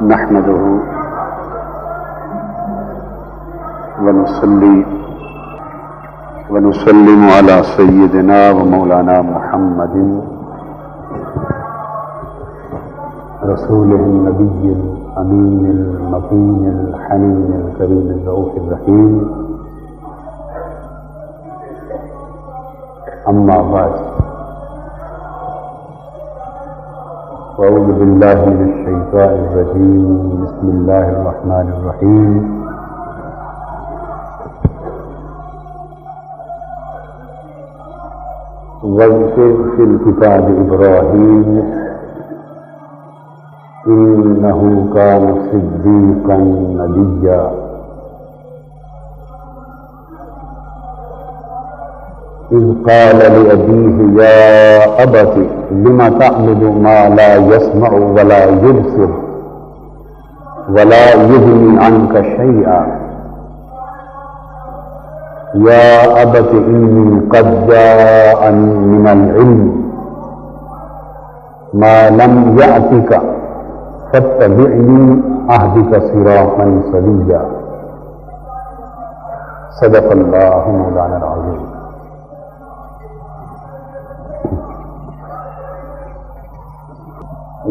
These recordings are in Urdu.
نحمده ونصلي ونسلم على سيدنا ومولانا محمد رسوله النبي الأمين المكين الحنين الكريم الرؤوف الرحيم. أما بعد، أعوذ بالله من الشيطان الرجيم. بسم الله الرحمن الرحيم. واذكر في الكتاب إبراهيم إنه كان صديقا نبيا. إذ قال لأبيه يا أبت لم تعبد ما لا يسمع ولا يبصر ولا يغني عنك شيئا يا أبت إني قد جاءني من العلم ما لم يأتك فاتبعني أهدك صراطا سويا. صدق الله مولانا العظيم.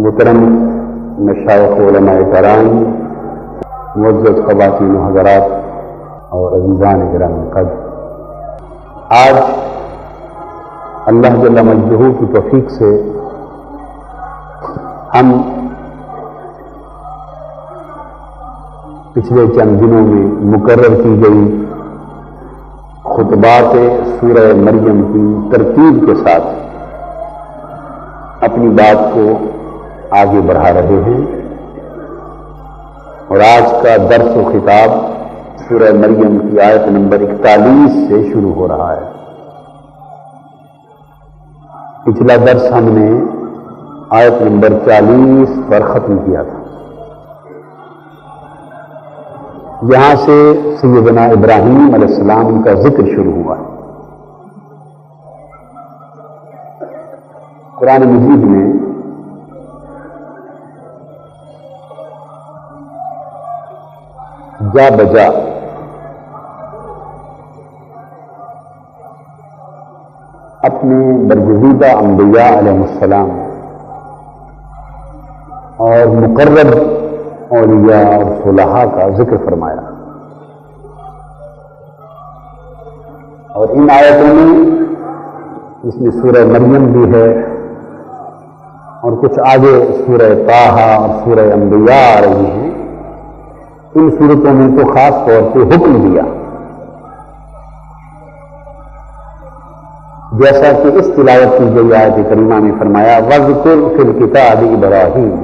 محترم مشائخ علماء کرام، معزز خواتین و حضرات اور عزیزان کرام قدر، آج اللہ جل مجدہ کی توفیق سے ہم پچھلے چند دنوں میں مقرر کی گئی خطبات سورہ مریم کی ترتیب کے ساتھ اپنی بات کو آگے بڑھا رہے ہیں، اور آج کا درس و خطاب سورہ مریم کی آیت نمبر 41 سے شروع ہو رہا ہے۔ پچھلا درس ہم نے آیت نمبر 40 پر ختم کیا تھا۔ یہاں سے سیدنا ابراہیم علیہ السلام کا ذکر شروع ہوا ہے۔ قرآن مجید میں جا بجا اپنے برگزیدہ انبیاء علیہ السلام اور مقرب اولیاء اور صلحاء کا ذکر فرمایا، اور ان آیتوں میں اس میں سورہ مریم بھی ہے اور کچھ آگے سورہ طٰہٰ اور سورہ انبیاء آ رہی ہیں۔ ان صورتوں میں تو خاص طور پہ حکم دیا، جیسا کہ اس تلاوت کی گئی آیت کریمہ میں فرمایا وَاذْكُرْ فِي الْكِتَابِ إِبْرَاهِيمَ۔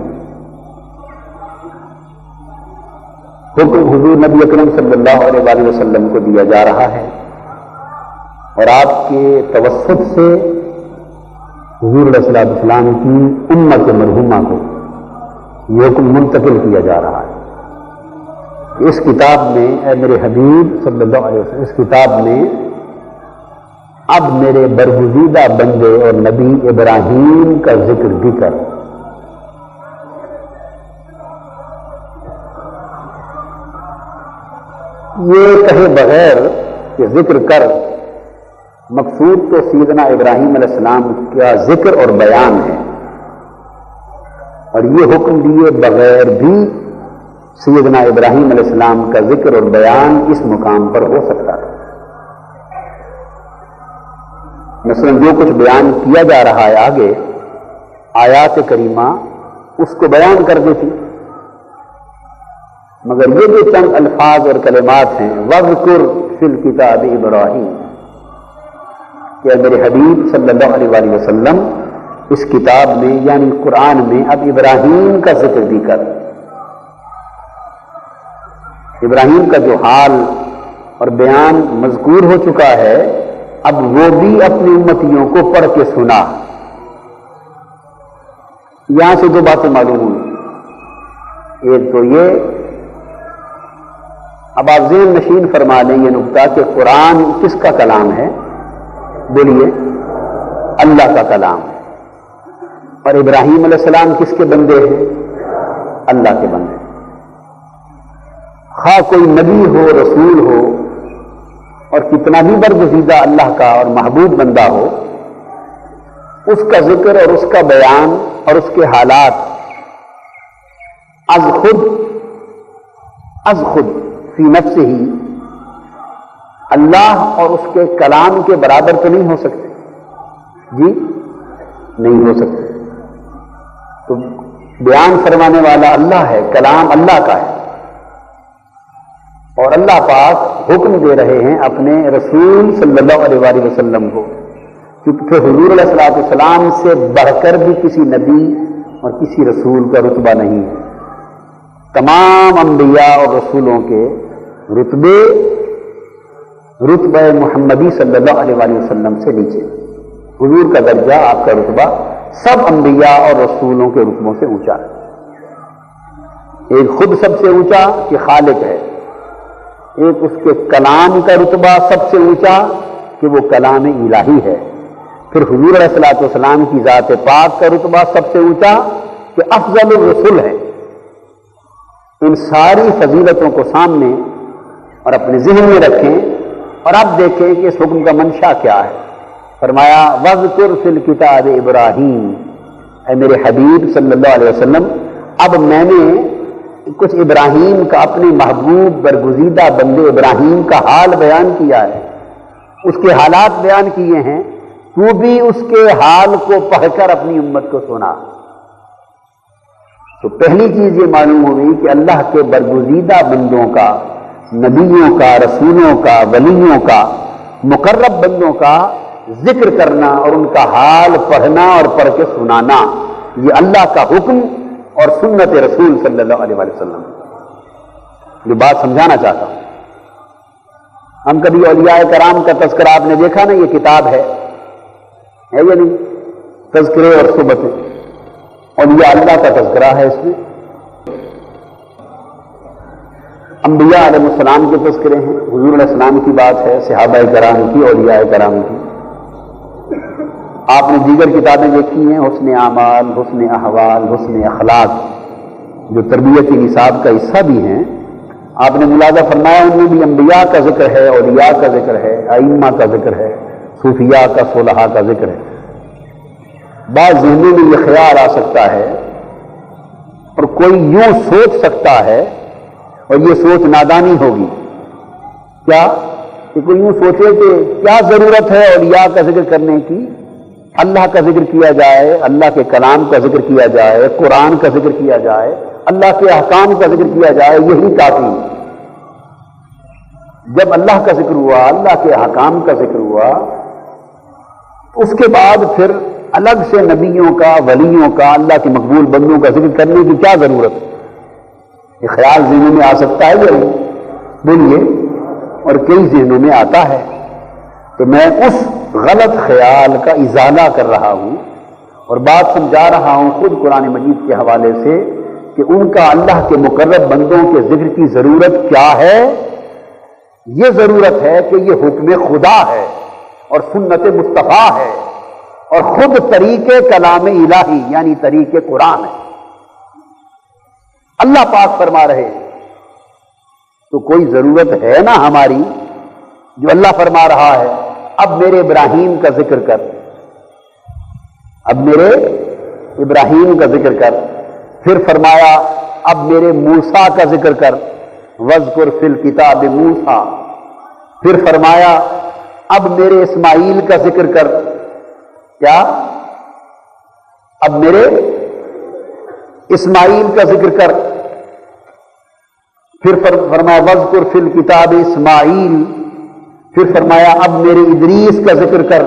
حکم حضور نبی اکرم صلی اللہ علیہ وآلہ وسلم کو دیا جا رہا ہے، اور آپ کے توسط سے حضور علیہ السلام کی امت مرحومہ کو یہ حکم منتقل کیا جا رہا ہے۔ اس کتاب میں اے میرے حبیب صلی اللہ علیہ وسلم، اس کتاب میں اب میرے برگزیدہ بندے اور نبی ابراہیم کا ذکر بھی کر۔ یہ کہے بغیر کہ ذکر کر، مقصود تو سیدنا ابراہیم علیہ السلام کا ذکر اور بیان ہے، اور یہ حکم دیے بغیر بھی سیدنا ابراہیم علیہ السلام کا ذکر اور بیان اس مقام پر ہو سکتا ہے۔ مثلا جو کچھ بیان کیا جا رہا ہے آگے آیات کریمہ اس کو بیان کر دیتی، مگر یہ جو چند الفاظ اور کلمات ہیں وَاذْكُرْ فِي الْكِتَابِ إِبْرَاهِيمَ، کہ میرے حبیب صلی اللہ علیہ وآلہ وسلم اس کتاب میں یعنی قرآن میں اب ابراہیم کا ذکر بھی کر۔ ابراہیم کا جو حال اور بیان مذکور ہو چکا ہے، اب وہ بھی اپنی امتیوں کو پڑھ کے سنا۔ یہاں سے دو باتیں معلوم ہوئی، ایک تو یہ، اب آپ ذہن نشین فرما لیں یہ نقطہ کہ قرآن کس کا کلام ہے؟ بولیے، اللہ کا کلام ہے، اور ابراہیم علیہ السلام کس کے بندے ہیں؟ اللہ کے بندے، خواہ کوئی نبی ہو، رسول ہو، اور کتنا بھی برگزیدہ اللہ کا اور محبوب بندہ ہو، اس کا ذکر اور اس کا بیان اور اس کے حالات از خود فی نفس ہی اللہ اور اس کے کلام کے برابر تو نہیں ہو سکتے، جی نہیں ہو سکتے۔ تو بیان فرمانے والا اللہ ہے، کلام اللہ کا ہے، اور اللہ پاک حکم دے رہے ہیں اپنے رسول صلی اللہ علیہ وآلہ وسلم کو، کیونکہ حضور علیہ الصلوۃ والسلام سے بڑھ کر بھی کسی نبی اور کسی رسول کا رتبہ نہیں ہے۔ تمام انبیاء اور رسولوں کے رتبہ محمدی صلی اللہ علیہ وآلہ وسلم سے نیچے، حضور کا درجہ، آپ کا رتبہ سب انبیاء اور رسولوں کے رتبوں سے اونچا ہے۔ ایک خود سب سے اونچا کہ خالق ہے، ایک اس کے کلام کا رتبہ سب سے اونچا کہ وہ کلام الہی ہے، پھر حضور علیہ الصلوۃ والسلام کی ذات پاک کا رتبہ سب سے اونچا کہ افضل الرسل ہے۔ ان ساری فضیلتوں کو سامنے اور اپنے ذہن میں رکھیں اور اب دیکھیں کہ اس حکم کا منشا کیا ہے۔ فرمایا وَاذْكُرْ فِي الْكِتَابِ ابراہیم، اے میرے حبیب صلی اللہ علیہ وسلم، اب میں نے کچھ ابراہیم کا، اپنے محبوب برگزیدہ بندے ابراہیم کا حال بیان کیا ہے، اس کے حالات بیان کیے ہیں، تو بھی اس کے حال کو پڑھ کر اپنی امت کو سنا۔ تو پہلی چیز یہ معلوم ہوئی کہ اللہ کے برگزیدہ بندوں کا، نبیوں کا، رسولوں کا، ولیوں کا، مقرب بندوں کا ذکر کرنا اور ان کا حال پڑھنا اور پڑھ کے سنانا، یہ اللہ کا حکم اور سنت رسول صلی اللہ علیہ وسلم۔ یہ بات سمجھانا چاہتا ہوں۔ ہم کبھی اولیاء کرام کا تذکرہ آپ نے دیکھا نا، یہ کتاب ہے یا نہیں؟ تذکرے اور صحبتیں، اولیاء اللہ کا تذکرہ ہے اس میں، انبیاء علیہ السلام کے تذکرے ہیں، حضور علیہ السلام کی بات ہے، صحابہ کرام کی، اولیاء کرام کی۔ آپ نے دیگر کتابیں دیکھی ہیں، حسن اعمال، حسن احوال، حسن اخلاق، جو تربیتی نصاب کا حصہ بھی ہیں۔ آپ نے ملاحظہ فرمایا ان میں بھی انبیاء کا ذکر ہے، اولیاء کا ذکر ہے، ائمہ کا ذکر ہے، صوفیاء کا، صلحاء کا ذکر ہے۔ بعض ذہنوں میں یہ خیال آ سکتا ہے اور کوئی یوں سوچ سکتا ہے، اور یہ سوچ نادانی ہوگی، کیا کہ کوئی یوں سوچے کہ کیا ضرورت ہے اولیاء کا ذکر کرنے کی، اللہ کا ذکر کیا جائے، اللہ کے کلام کا ذکر کیا جائے، قرآن کا ذکر کیا جائے، اللہ کے احکام کا ذکر کیا جائے، یہی کافی۔ جب اللہ کا ذکر ہوا، اللہ کے احکام کا ذکر ہوا، اس کے بعد پھر الگ سے نبیوں کا، ولیوں کا، اللہ کے مقبول بندوں کا ذکر کرنے کی کیا ضرورت ہے؟ یہ خیال ذہنوں میں آ سکتا ہے یا نہیں؟ بولیے، اور کئی ذہنوں میں آتا ہے۔ تو میں اس غلط خیال کا ازالہ کر رہا ہوں اور بات سمجھا رہا ہوں خود قرآن مجید کے حوالے سے کہ ان کا اللہ کے مقرب بندوں کے ذکر کی ضرورت کیا ہے۔ یہ ضرورت ہے کہ یہ حکم خدا ہے اور سنت مصطفیٰ ہے اور خود طریقے کلام الہی یعنی طریقے قرآن ہے۔ اللہ پاک فرما رہے ہیں تو کوئی ضرورت ہے نا ہماری، جو اللہ فرما رہا ہے اب میرے ابراہیم کا ذکر کر، اب میرے ابراہیم کا ذکر کر، پھر فرمایا اب میرے موسیٰ کا ذکر کر، وَاذْكُرْ فِي الْكِتَابِ مُوسیٰ، پھر فرمایا اب میرے اسماعیل کا ذکر کر، کیا؟ اب میرے اسماعیل کا ذکر کر، پھر فرمایا وَاذْكُرْ فِي الْكِتَابِ اسماعیل، پھر فرمایا اب میرے ادریس کا ذکر کر،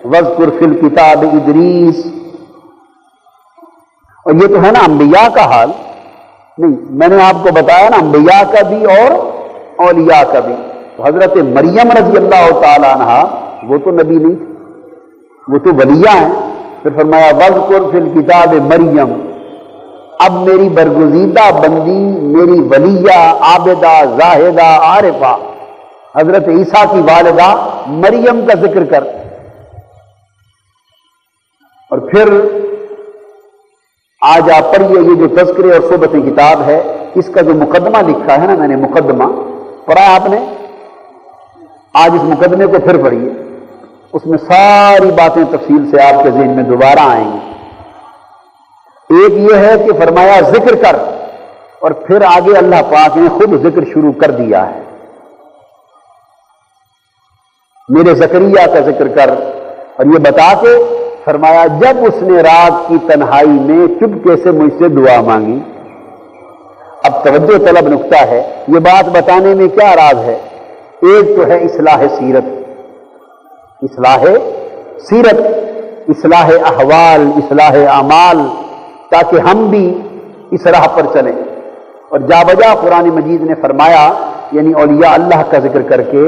وَاذْكُرْ فِي الْكِتَابِ ادریس۔ اور یہ تو ہے نا انبیاء کا حال، نہیں میں نے آپ کو بتایا نا انبیاء کا بھی اور اولیاء کا بھی۔ تو حضرت مریم رضی اللہ تعالی عنہ وہ تو نبی نہیں، وہ تو ولیہ ہیں۔ پھر فرمایا وَاذْكُرْ فِي الْكِتَابِ مریم، اب میری برگزیدہ بندی، میری ولیہ، عابدہ، زاہدہ، عارفہ حضرت عیسیٰ کی والدہ مریم کا ذکر کر۔ اور پھر آج آپ پڑھیے یہ جو تذکرے اور صحبتیں کتاب ہے، اس کا جو مقدمہ لکھا ہے نا میں نے، مقدمہ پڑھا آپ نے، آج اس مقدمے کو پھر پڑھیے، اس میں ساری باتیں تفصیل سے آپ کے ذہن میں دوبارہ آئیں گی۔ ایک یہ ہے کہ فرمایا ذکر کر، اور پھر آگے اللہ پاک نے خود ذکر شروع کر دیا ہے، میرے زکریا کا ذکر کر، اور یہ بتا کے فرمایا جب اس نے رات کی تنہائی میں چپکے سے مجھ سے دعا مانگی۔ اب توجہ طلب نقطہ ہے، یہ بات بتانے میں کیا راز ہے؟ ایک تو ہے اصلاح سیرت، اصلاح سیرت، اصلاح احوال، اصلاح اعمال، تاکہ ہم بھی اس راہ پر چلیں۔ اور جا بجا قرآن مجید نے فرمایا، یعنی اولیاء اللہ کا ذکر کر کے،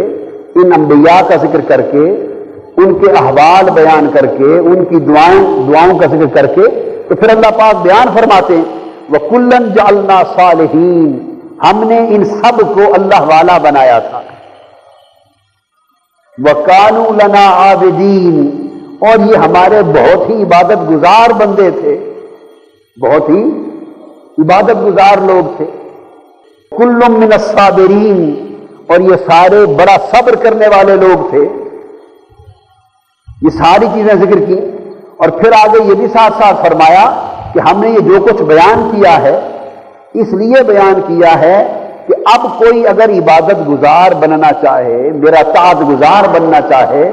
ان انبیاء کا ذکر کر کے، ان کے احوال بیان کر کے، ان کی دعاؤں کا ذکر کر کے، تو پھر اللہ پاک بیان فرماتے ہیں وَكُلًّا جَعَلْنَا صَالِحِينَ، ہم نے ان سب کو اللہ والا بنایا تھا، وَكَانُوا لَنَا عَابِدِينَ، اور یہ ہمارے بہت ہی عبادت گزار بندے تھے، بہت ہی عبادت گزار لوگ تھے۔ كُلٌّ مِّنَ الصَّابِرِينَ، اور یہ سارے بڑا صبر کرنے والے لوگ تھے۔ یہ ساری چیزیں ذکر کی، اور پھر آگے یہ بھی ساتھ ساتھ فرمایا کہ ہم نے یہ جو کچھ بیان کیا ہے اس لیے بیان کیا ہے کہ اب کوئی اگر عبادت گزار بننا چاہے، میرا طاعت گزار بننا چاہے،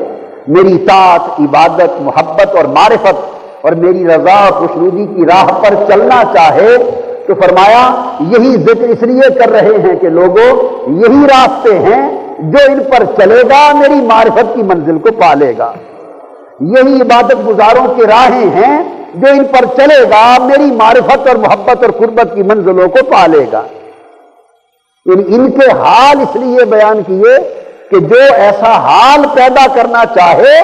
میری طاعت، عبادت، محبت اور معرفت اور میری رضا اور خوشنودی کی راہ پر چلنا چاہے، تو فرمایا یہی ذکر اس لیے کر رہے ہیں کہ لوگوں یہی راستے ہیں جو ان پر چلے گا میری معرفت کی منزل کو پالے گا، یہی عبادت گزاروں کی راہیں ہیں جو ان پر چلے گا میری معرفت اور محبت اور قربت کی منزلوں کو پالے گا۔ یعنی ان کے حال اس لیے بیان کیے کہ جو ایسا حال پیدا کرنا چاہے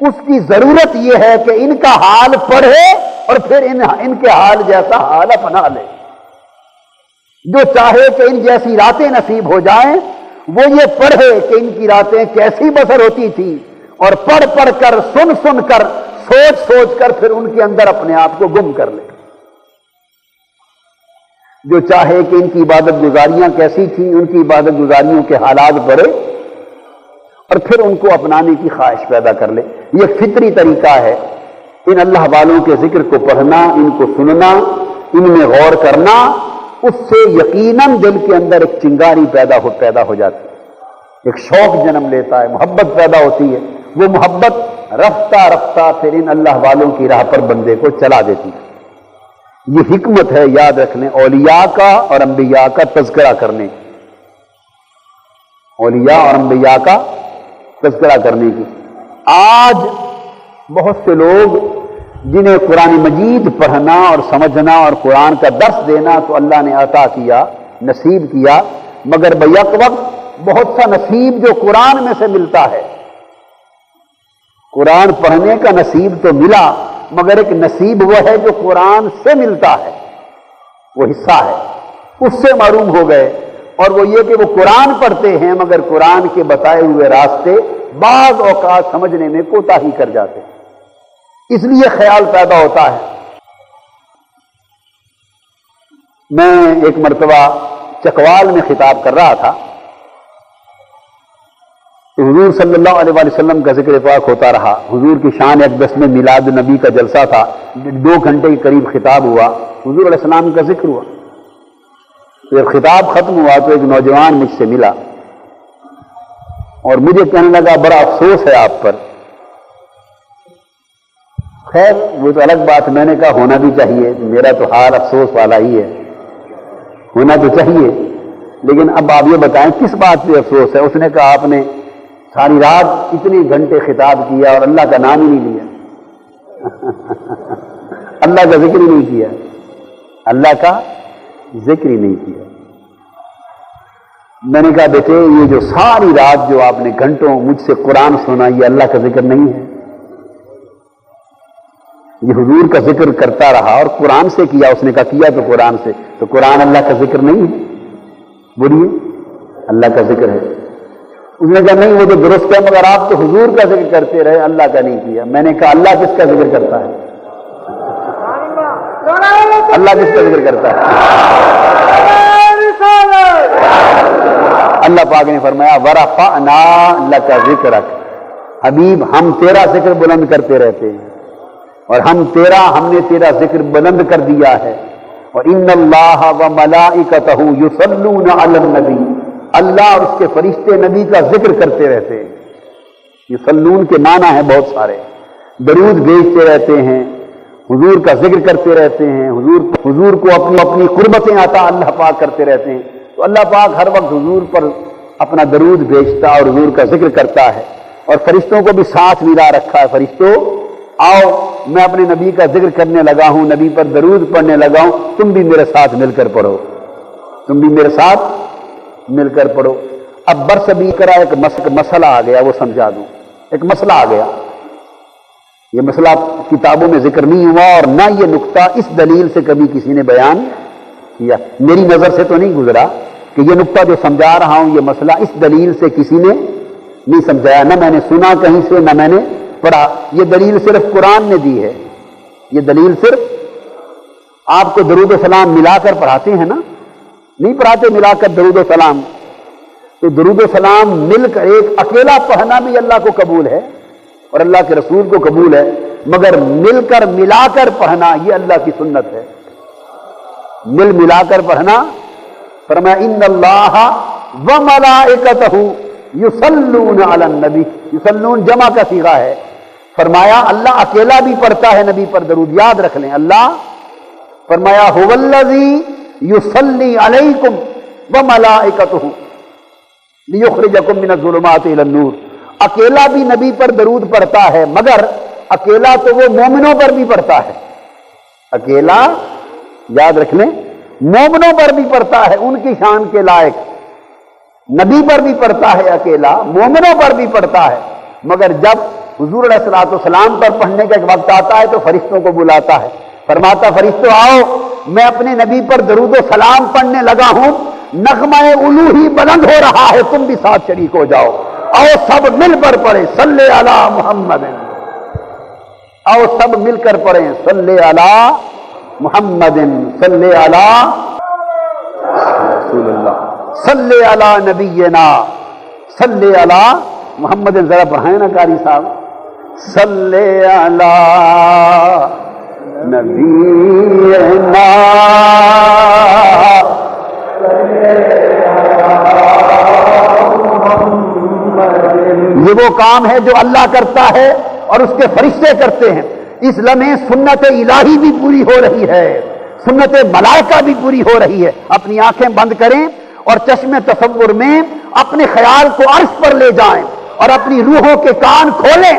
اس کی ضرورت یہ ہے کہ ان کا حال پڑھے اور پھر ان کے حال جیسا حال اپنا لے۔ جو چاہے کہ ان جیسی راتیں نصیب ہو جائیں، وہ یہ پڑھے کہ ان کی راتیں کیسی بسر ہوتی تھی، اور پڑھ پڑھ کر، سن سن کر، سوچ سوچ کر پھر ان کے اندر اپنے آپ کو گم کر لے۔ جو چاہے کہ ان کی عبادت گزاریاں کیسی تھیں، ان کی عبادت گزاریوں کے حالات پڑھے اور پھر ان کو اپنانے کی خواہش پیدا کر لے۔ یہ فطری طریقہ ہے، ان اللہ والوں کے ذکر کو پڑھنا، ان کو سننا، ان میں غور کرنا، اس سے یقیناً دل کے اندر ایک چنگاری پیدا ہو جاتی ہے، ایک شوق جنم لیتا ہے، محبت پیدا ہوتی ہے، وہ محبت رفتہ رفتہ پھر ان اللہ والوں کی راہ پر بندے کو چلا دیتی ہے۔ یہ حکمت ہے، یاد رکھ لیں، اولیاء کا اور انبیاء کا تذکرہ کرنے کی، اولیاء اور انبیاء کا تذکرہ کرنے کی۔ آج بہت سے لوگ جنہیں قرآن مجید پڑھنا اور سمجھنا اور قرآن کا درس دینا تو اللہ نے عطا کیا، نصیب کیا، مگر بیک وقت بہت سا نصیب جو قرآن میں سے ملتا ہے، قرآن پڑھنے کا نصیب تو ملا، مگر ایک نصیب وہ ہے جو قرآن سے ملتا ہے، وہ حصہ ہے، اس سے معروم ہو گئے۔ اور وہ یہ کہ وہ قرآن پڑھتے ہیں مگر قرآن کے بتائے ہوئے راستے بعض اوقات سمجھنے میں کوتاہی کر جاتے ہیں، اس لیے خیال پیدا ہوتا ہے۔ میں ایک مرتبہ چکوال میں خطاب کر رہا تھا، حضور صلی اللہ علیہ وآلہ وسلم کا ذکر پاک ہوتا رہا، حضور کی شان اقدس میں میلاد النبی کا جلسہ تھا، 2 گھنٹے کے قریب خطاب ہوا، حضور علیہ السلام کا ذکر ہوا۔ تو جب خطاب ختم ہوا تو ایک نوجوان مجھ سے ملا اور مجھے کہنے لگا بڑا افسوس ہے آپ پر۔ خیر وہ تو الگ بات، میں نے کہا ہونا بھی چاہیے، میرا تو حال افسوس والا ہی ہے، ہونا تو چاہیے، لیکن اب آپ یہ بتائیں کس بات پہ افسوس ہے؟ اس نے کہا آپ نے ساری رات اتنے گھنٹے خطاب کیا اور اللہ کا نام ہی نہیں لیا، اللہ کا ذکر ہی نہیں کیا، اللہ کا ذکر ہی نہیں کیا۔ میں نے کہا بیٹے یہ جو ساری رات جو آپ نے گھنٹوں مجھ سے قرآن سنا، یہ اللہ کا ذکر نہیں ہے، یہ حضور کا ذکر کرتا رہا اور قرآن سے کیا۔ اس نے کہا کیا تو قرآن سے، تو قرآن اللہ کا ذکر نہیں ہے؟ بولیے اللہ کا ذکر ہے۔ اس نے کہا نہیں وہ تو درست ہے، مگر آپ تو حضور کا ذکر کرتے رہے، اللہ کا نہیں کیا۔ میں نے کہا اللہ کس کا ذکر کرتا ہے؟ اللہ کس کا ذکر کرتا ہے؟ اللہ پاک نے فرمایا ورفعنا لک ذکرک، حبیب ہم تیرا ذکر بلند کرتے رہتے ہیں، اور ہم نے تیرا ذکر بلند کر دیا ہے۔ اور ان اللہ وملائکتہ یصلون علی النبی، اللہ اور اس کے فرشتے نبی کا ذکر کرتے رہتے ہیں۔ یصلون کے معنی ہیں بہت سارے، درود بھیجتے رہتے ہیں، حضور کا ذکر کرتے رہتے ہیں، حضور کو اپنی قربتیں عطا اللہ پاک کرتے رہتے ہیں۔ تو اللہ پاک ہر وقت حضور پر اپنا درود بھیجتا اور حضور کا ذکر کرتا ہے، اور فرشتوں کو بھی ساتھ ملا رکھا ہے۔ فرشتوں آؤ، میں اپنے نبی کا ذکر کرنے لگا ہوں، نبی پر درود پڑھنے لگا ہوں، تم بھی میرے ساتھ مل کر پڑھو، تم بھی میرے ساتھ مل کر پڑھو۔ اب برسبی کرا ایک مسئلہ آ گیا، وہ سمجھا دوں۔ ایک مسئلہ آ گیا، یہ مسئلہ کتابوں میں ذکر نہیں ہوا، اور نہ یہ نقطہ اس دلیل سے کبھی کسی نے بیان کیا، میری نظر سے تو نہیں گزرا کہ یہ نقطہ جو سمجھا رہا ہوں، یہ مسئلہ اس دلیل سے کسی نے نہیں سمجھایا، نہ میں نے سنا کہیں سے، نہ میں نے پڑھا۔ یہ دلیل صرف قرآن نے دی ہے، یہ دلیل صرف آپ کو درود و سلام ملا کر پڑھاتے ہیں نا، نہیں پڑھاتے ملا کر درود و سلام؟ تو درود و سلام مل کر ایک اکیلا پڑھنا بھی اللہ کو قبول ہے اور اللہ کے رسول کو قبول ہے، مگر مل کر ملا کر پڑھنا یہ اللہ کی سنت ہے۔ ملا کر پڑھنا، فرمایا ان اللہ وملائکتہ یصلون علی النبی، یصلون جمع کا صیغہ ہے، فرمایا اللہ اکیلا بھی پڑھتا ہے نبی پر درود، یاد رکھ لیں۔ اللہ فرمایا هو الذی یصلی علیکم وملائکتہ لیخرجکم من الظلمات الی النور، اکیلا بھی نبی پر درود پڑھتا ہے، مگر اکیلا تو وہ مومنوں پر بھی پڑھتا ہے، اکیلا یاد رکھ لیں مومنوں پر بھی پڑھتا ہے، ان کی شان کے لائق، نبی پر بھی پڑھتا ہے اکیلا، مومنوں پر بھی پڑھتا ہے، مگر جب حضور علیہ الصلوۃ والسلام پر پڑھنے کا ایک وقت آتا ہے تو فرشتوں کو بلاتا ہے، فرماتا فرشتوں آؤ، میں اپنے نبی پر درود و سلام پڑھنے لگا ہوں، نغمہ الوہی بلند ہو رہا ہے، تم بھی ساتھ شریک ہو جاؤ، آؤ سب مل کر پڑھیں صلی علی محمد، آؤ سب مل کر پڑھیں صلی علی محمد، صلی علی رسول اللہ، صلی علی نبینا، صلی علی محمد، ذرا پڑھائیں نا قاری صاحب، صلی علی نبینا، یہ وہ کام ہے جو اللہ کرتا ہے اور اس کے فرشتے کرتے ہیں۔ اس لمحے سنت الہی بھی پوری ہو رہی ہے، سنت ملائکہ بھی پوری ہو رہی ہے۔ اپنی آنکھیں بند کریں اور چشم تصور میں اپنے خیال کو عرش پر لے جائیں اور اپنی روحوں کے کان کھولیں،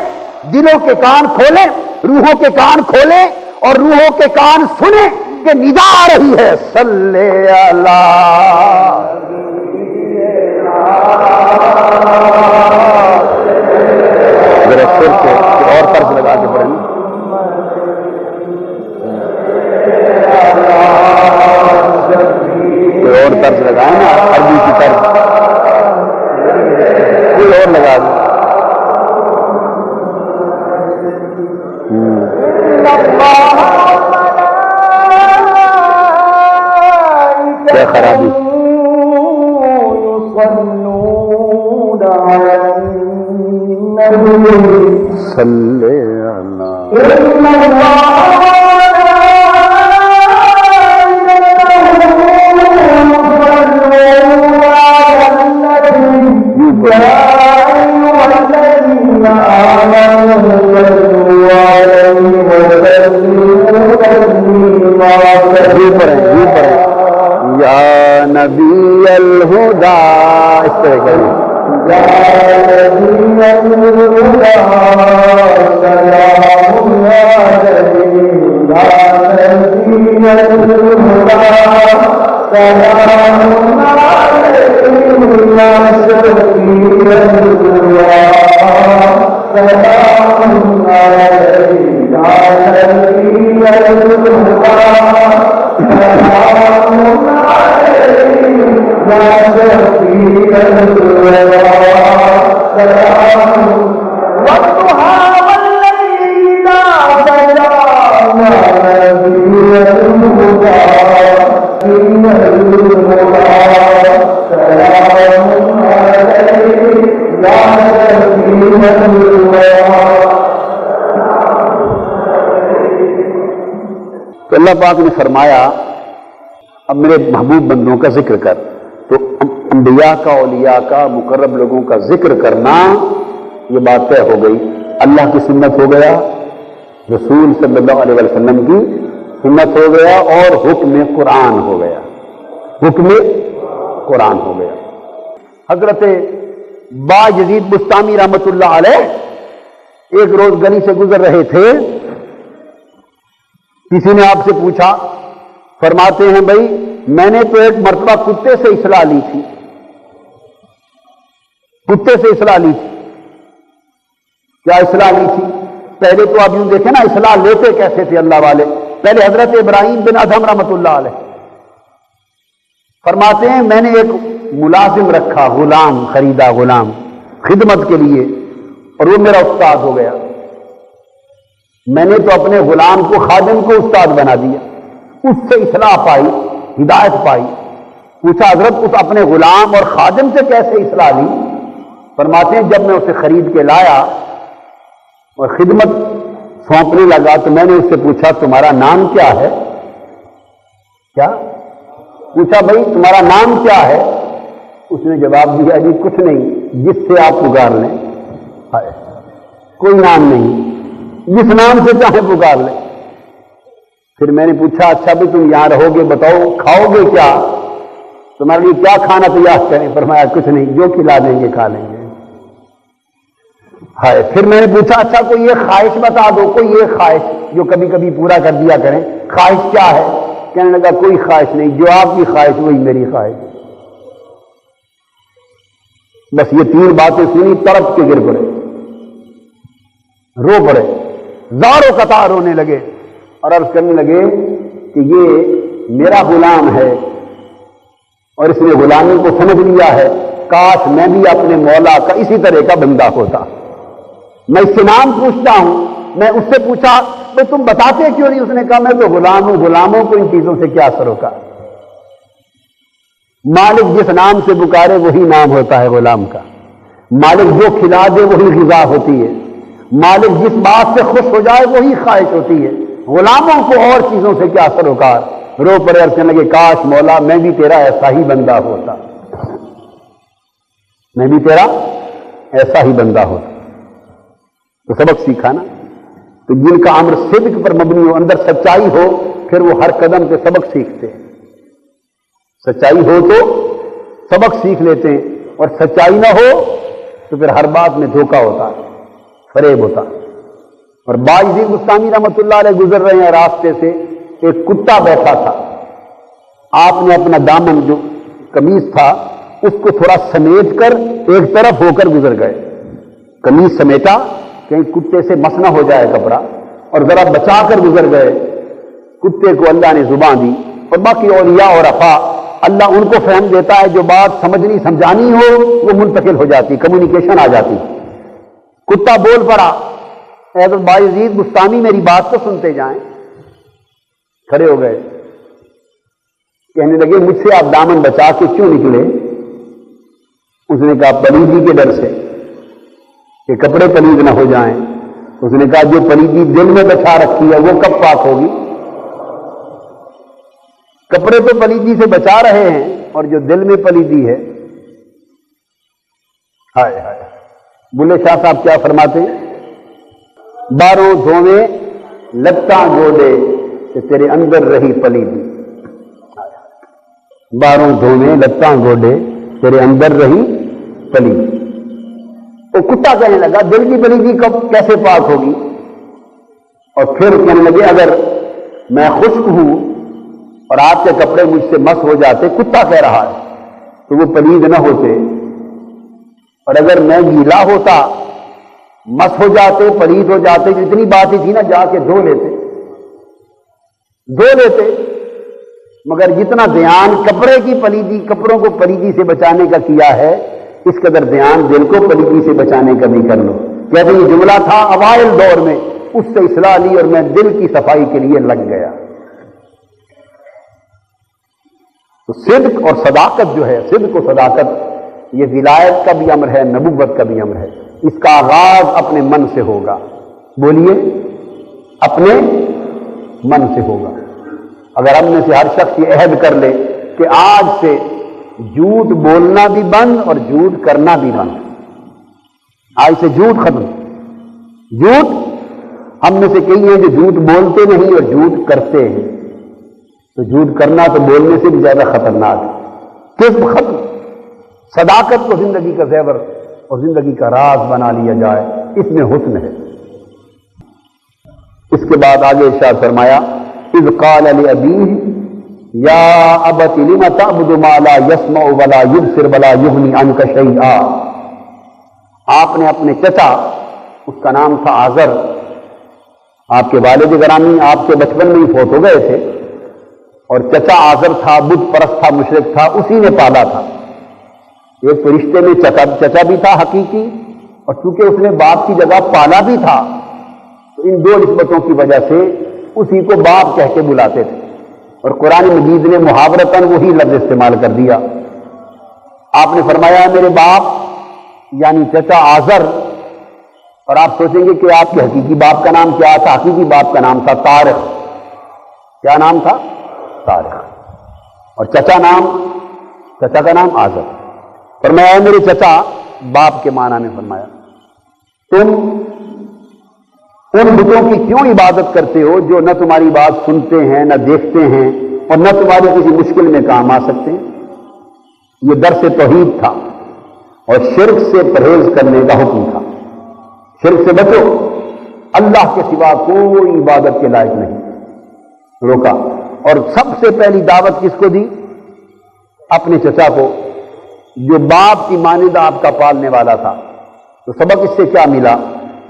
دلوں کے کان کھولیں، روحوں کے کان کھولیں اور روحوں کے کان سنیں کہ ندا آ رہی ہے صلی اللہ، ذرا سر سے اور طرز لگا کے پڑھیں، کوئی اور طرز لگائیں نا، عربی کی طرز کوئی اور لگا دیں۔ کیا خرابی؟ صلی یا نبی الہدا، اس طرح کا یا نبی الہدا سلام علیہ، یا نبی الہدا سلام علیہ، یا شفیع الہدا سلام علیہ، یا نبی الہدا والضحى والليل إذا سجى تو اللہ پاک نے فرمایا اب میرے محبوب بندوں کا ذکر کر. تو انبیاء کا، اولیاء کا، مقرب لوگوں کا ذکر کرنا یہ بات طے ہو گئی. اللہ کی سنت ہو گیا، رسول صلی اللہ علیہ وسلم کی سنت ہو گیا، اور حکم قرآن ہو گیا. حکم قرآن ہو گیا. حضرت با یزید بستامی رحمت اللہ علیہ ایک روز گلی سے گزر رہے تھے. کسی نے آپ سے پوچھا، فرماتے ہیں بھائی میں نے تو ایک مرتبہ کتے سے اصلاح لی تھی. کتے سے اصلاح لی تھی. کیا اصلاح لی تھی؟ پہلے تو آپ یوں دیکھیں نا اصلاح لیتے کیسے تھے اللہ والے. پہلے حضرت ابراہیم بن ادھم رحمت اللہ علیہ فرماتے ہیں میں نے ایک ملازم رکھا، غلام خریدا، غلام خدمت کے لیے، اور وہ میرا استاد ہو گیا. میں نے تو اپنے غلام کو، خادم کو استاد بنا دیا. اس سے اصلاح پائی، ہدایت پائی. پوچھا حضرت اس اپنے غلام اور خادم سے کیسے اصلاح لی؟ فرماتے ہیں جب میں اسے خرید کے لایا اور خدمت سونپنے لگا تو میں نے اس سے پوچھا تمہارا نام کیا ہے؟ کیا پوچھا بھائی تمہارا نام کیا ہے؟ اس نے جواب دیا جی کچھ نہیں، جس سے آپ پکار لیں. کوئی نام نہیں، جس نام سے چاہے پکار لیں. پھر میں نے پوچھا اچھا بھی تم یہاں رہو گے، بتاؤ کھاؤ گے کیا؟ تمہارے لیے کیا کھانا تیار کریں؟ فرمایا کچھ نہیں، جو کھلا دیں گے کھا لیں گے. پھر میں نے پوچھا اچھا کوئی یہ خواہش بتا دو، کوئی یہ خواہش جو کبھی کبھی پورا کر دیا کریں. خواہش کیا ہے؟ کہنے لگا کوئی خواہش نہیں، جو آپ کی خواہش وہی میری خواہش. بس یہ 3 باتیں سنی، تڑپ کے گر پڑے، رو پڑے، زاروں قطار رونے لگے اور عرض کرنے لگے کہ یہ میرا غلام ہے اور اس نے غلامی کو سمجھ لیا ہے. کاش میں بھی اپنے مولا کا اسی طرح کا بندہ ہوتا. میں اس سے نام پوچھتا ہوں. میں اس سے پوچھا بھائی تم بتاتے کیوں نہیں؟ اس نے کہا میں تو غلام ہوں، غلاموں کو ان چیزوں سے کیا سروکار. مالک جس نام سے پکارے وہی نام ہوتا ہے غلام کا. مالک جو کھلا دے وہی غذا ہوتی ہے. مالک جس بات سے خوش ہو جائے وہی خواہش ہوتی ہے. غلاموں کو اور چیزوں سے کیا سروکار. رو پڑے اور کہنے لگے کاش مولا میں بھی تیرا ایسا ہی بندہ ہوتا، میں بھی تیرا ایسا ہی بندہ ہوتا. تو سبق سیکھا نا. تو جن کا امر صدق پر مبنی ہو، اندر سچائی ہو، پھر وہ ہر قدم پہ سبق سیکھتے ہیں. سچائی ہو تو سبق سیکھ لیتے ہیں، اور سچائی نہ ہو تو پھر ہر بات میں دھوکہ ہوتا ہے، فریب ہوتا ہے. اور باعزید بستامی رحمت اللہ علیہ گزر رہے ہیں راستے سے، ایک کتا بیٹھا تھا. آپ نے اپنا دامن جو قمیص تھا اس کو تھوڑا سمیٹ کر ایک طرف ہو کر گزر گئے. قمیص سمیٹا کہیں کتے سے مس نہ ہو جائے کپڑا، اور ذرا بچا کر گزر گئے. کتے کو اللہ نے زبان دی. اور باقی اولیاء اور عفا اللہ ان کو فہم دیتا ہے، جو بات سمجھنی سمجھانی ہو وہ منتقل ہو جاتی، کمیونیکیشن آ جاتی. کتا بول پڑا، حضرت باعزید بستامی میری بات تو سنتے جائیں. کھڑے ہو گئے، کہنے لگے مجھ سے آپ دامن بچا کے کیوں نکلے؟ اس نے کہا پلیدی کے ڈر سے، کہ کپڑے پلید نہ ہو جائیں. اس نے کہا جو پلیدی دل میں بچا رکھی ہے وہ کب پاک ہوگی؟ کپڑے تو پلیدی سے بچا رہے ہیں، اور جو دل میں پلیدی ہے. ہائے ہائے. بلے شاہ صاحب کیا فرماتے ہیں؟ 12 دھویں لگتا گوڈے کہ تیرے اندر رہی پلیدی. 12 دھویں لگتا گوڈے تیرے اندر رہی پلیدی. وہ کتا کہنے لگا دل کی پلیدی کب کیسے پاک ہوگی؟ اور پھر کہنے لگے اگر میں خشک ہوں اور آپ کے کپڑے مجھ سے مس ہو جاتے، کتا کہہ رہا ہے، تو وہ پلید نہ ہوتے. اور اگر میں گیلا ہوتا، مس ہو جاتے، پلید ہو جاتے، اتنی بات ہی تھی نا، جا کے دھو لیتے. مگر جتنا دھیان کپڑے کی پلیدی، کپڑوں کو پلیدی سے بچانے کا کیا ہے، اس قدر دھیان دل کو پلیدی سے بچانے کا بھی کر لو. کہتے یہ جملہ تھا اوائل دور میں، اس سے اصلاح لی اور میں دل کی صفائی کے لیے لگ گیا. تو صدق اور صداقت جو ہے، صدق و صداقت، یہ ولایت کا بھی امر ہے، نبوت کا بھی امر ہے۔ اس کا آغاز اپنے من سے ہوگا۔ بولیے، اپنے من سے ہوگا۔ اگر ہم میں سے ہر شخص یہ عہد کر لے کہ آج سے جھوٹ بولنا بھی بند اور جھوٹ کرنا بھی بند، آج سے جھوٹ ختم۔ جھوٹ ہم میں سے کئی ہیں جو جھوٹ بولتے نہیں اور جھوٹ کرتے ہیں، تو جھوٹ کرنا تو بولنے سے بھی زیادہ خطرناک ہے۔ کذب ختم، صداقت کو زندگی کا زیور اور زندگی کا راز بنا لیا جائے، اس میں حسن ہے۔ اس کے بعد آگے ارشاد فرمایا، اذ قال لأبیہ یا ابت لم تعبد ما لا يسمع ولا يبصر ولا یغنی عنک شیئا۔ آپ نے اپنے چچا، اس کا نام تھا آزر، آپ کے والد گرامی آپ کے بچپن میں ہی فوت ہو گئے تھے، اور چچا آزر تھا، بت پرست تھا، مشرک تھا، اسی نے پالا تھا۔ ایک تو رشتے میں چچا بھی تھا حقیقی، اور چونکہ اس نے باپ کی جگہ پالا بھی تھا، تو ان دو نسبتوں کی وجہ سے اسی کو باپ کہہ کے بلاتے تھے، اور قرآن مجید نے محاورتاً وہی لفظ استعمال کر دیا۔ آپ نے فرمایا میرے باپ یعنی چچا آزر، اور آپ سوچیں گے کہ آپ کے حقیقی باپ کا نام کیا تھا؟ حقیقی باپ کا نام تھا طارق۔ کیا نام تھا؟ طارق۔ اور چچا کا نام آزر۔ فرمایا میرے چچا، باپ کے معنی میں فرمایا، تم ان بتوں کی کیوں عبادت کرتے ہو جو نہ تمہاری بات سنتے ہیں، نہ دیکھتے ہیں، اور نہ تمہاری کسی مشکل میں کام آ سکتے ہیں؟ یہ درس توحید تھا اور شرک سے پرہیز کرنے کا حکم تھا۔ شرک سے بچو، اللہ کے سوا کوئی عبادت کے لائق نہیں۔ روکا، اور سب سے پہلی دعوت کس کو دی؟ اپنے چچا کو، جو باپ کی مانند آپ کا پالنے والا تھا۔ تو سبق اس سے کیا ملا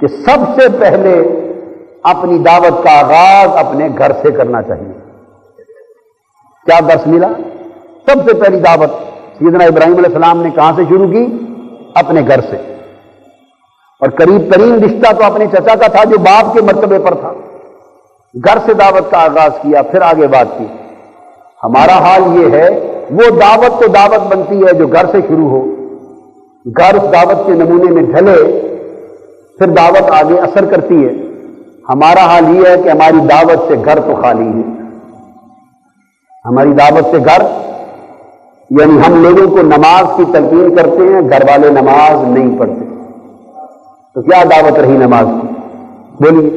کہ سب سے پہلے اپنی دعوت کا آغاز اپنے گھر سے کرنا چاہیے۔ کیا درس ملا؟ سب سے پہلی دعوت سیدنا ابراہیم علیہ السلام نے کہاں سے شروع کی؟ اپنے گھر سے۔ اور قریب ترین رشتہ تو اپنے چچا کا تھا جو باپ کے مرتبے پر تھا۔ گھر سے دعوت کا آغاز کیا، پھر آگے بات کی۔ ہمارا حال یہ ہے، وہ دعوت تو دعوت بنتی ہے جو گھر سے شروع ہو، گھر اس دعوت کے نمونے میں ڈھلے، پھر دعوت آگے اثر کرتی ہے۔ ہمارا حال یہ ہے کہ ہماری دعوت سے گھر تو خالی ہے۔ ہماری دعوت سے گھر، یعنی ہم لوگوں کو نماز کی تلقین کرتے ہیں، گھر والے نماز نہیں پڑھتے، تو کیا دعوت رہی نماز کی؟ بولیے۔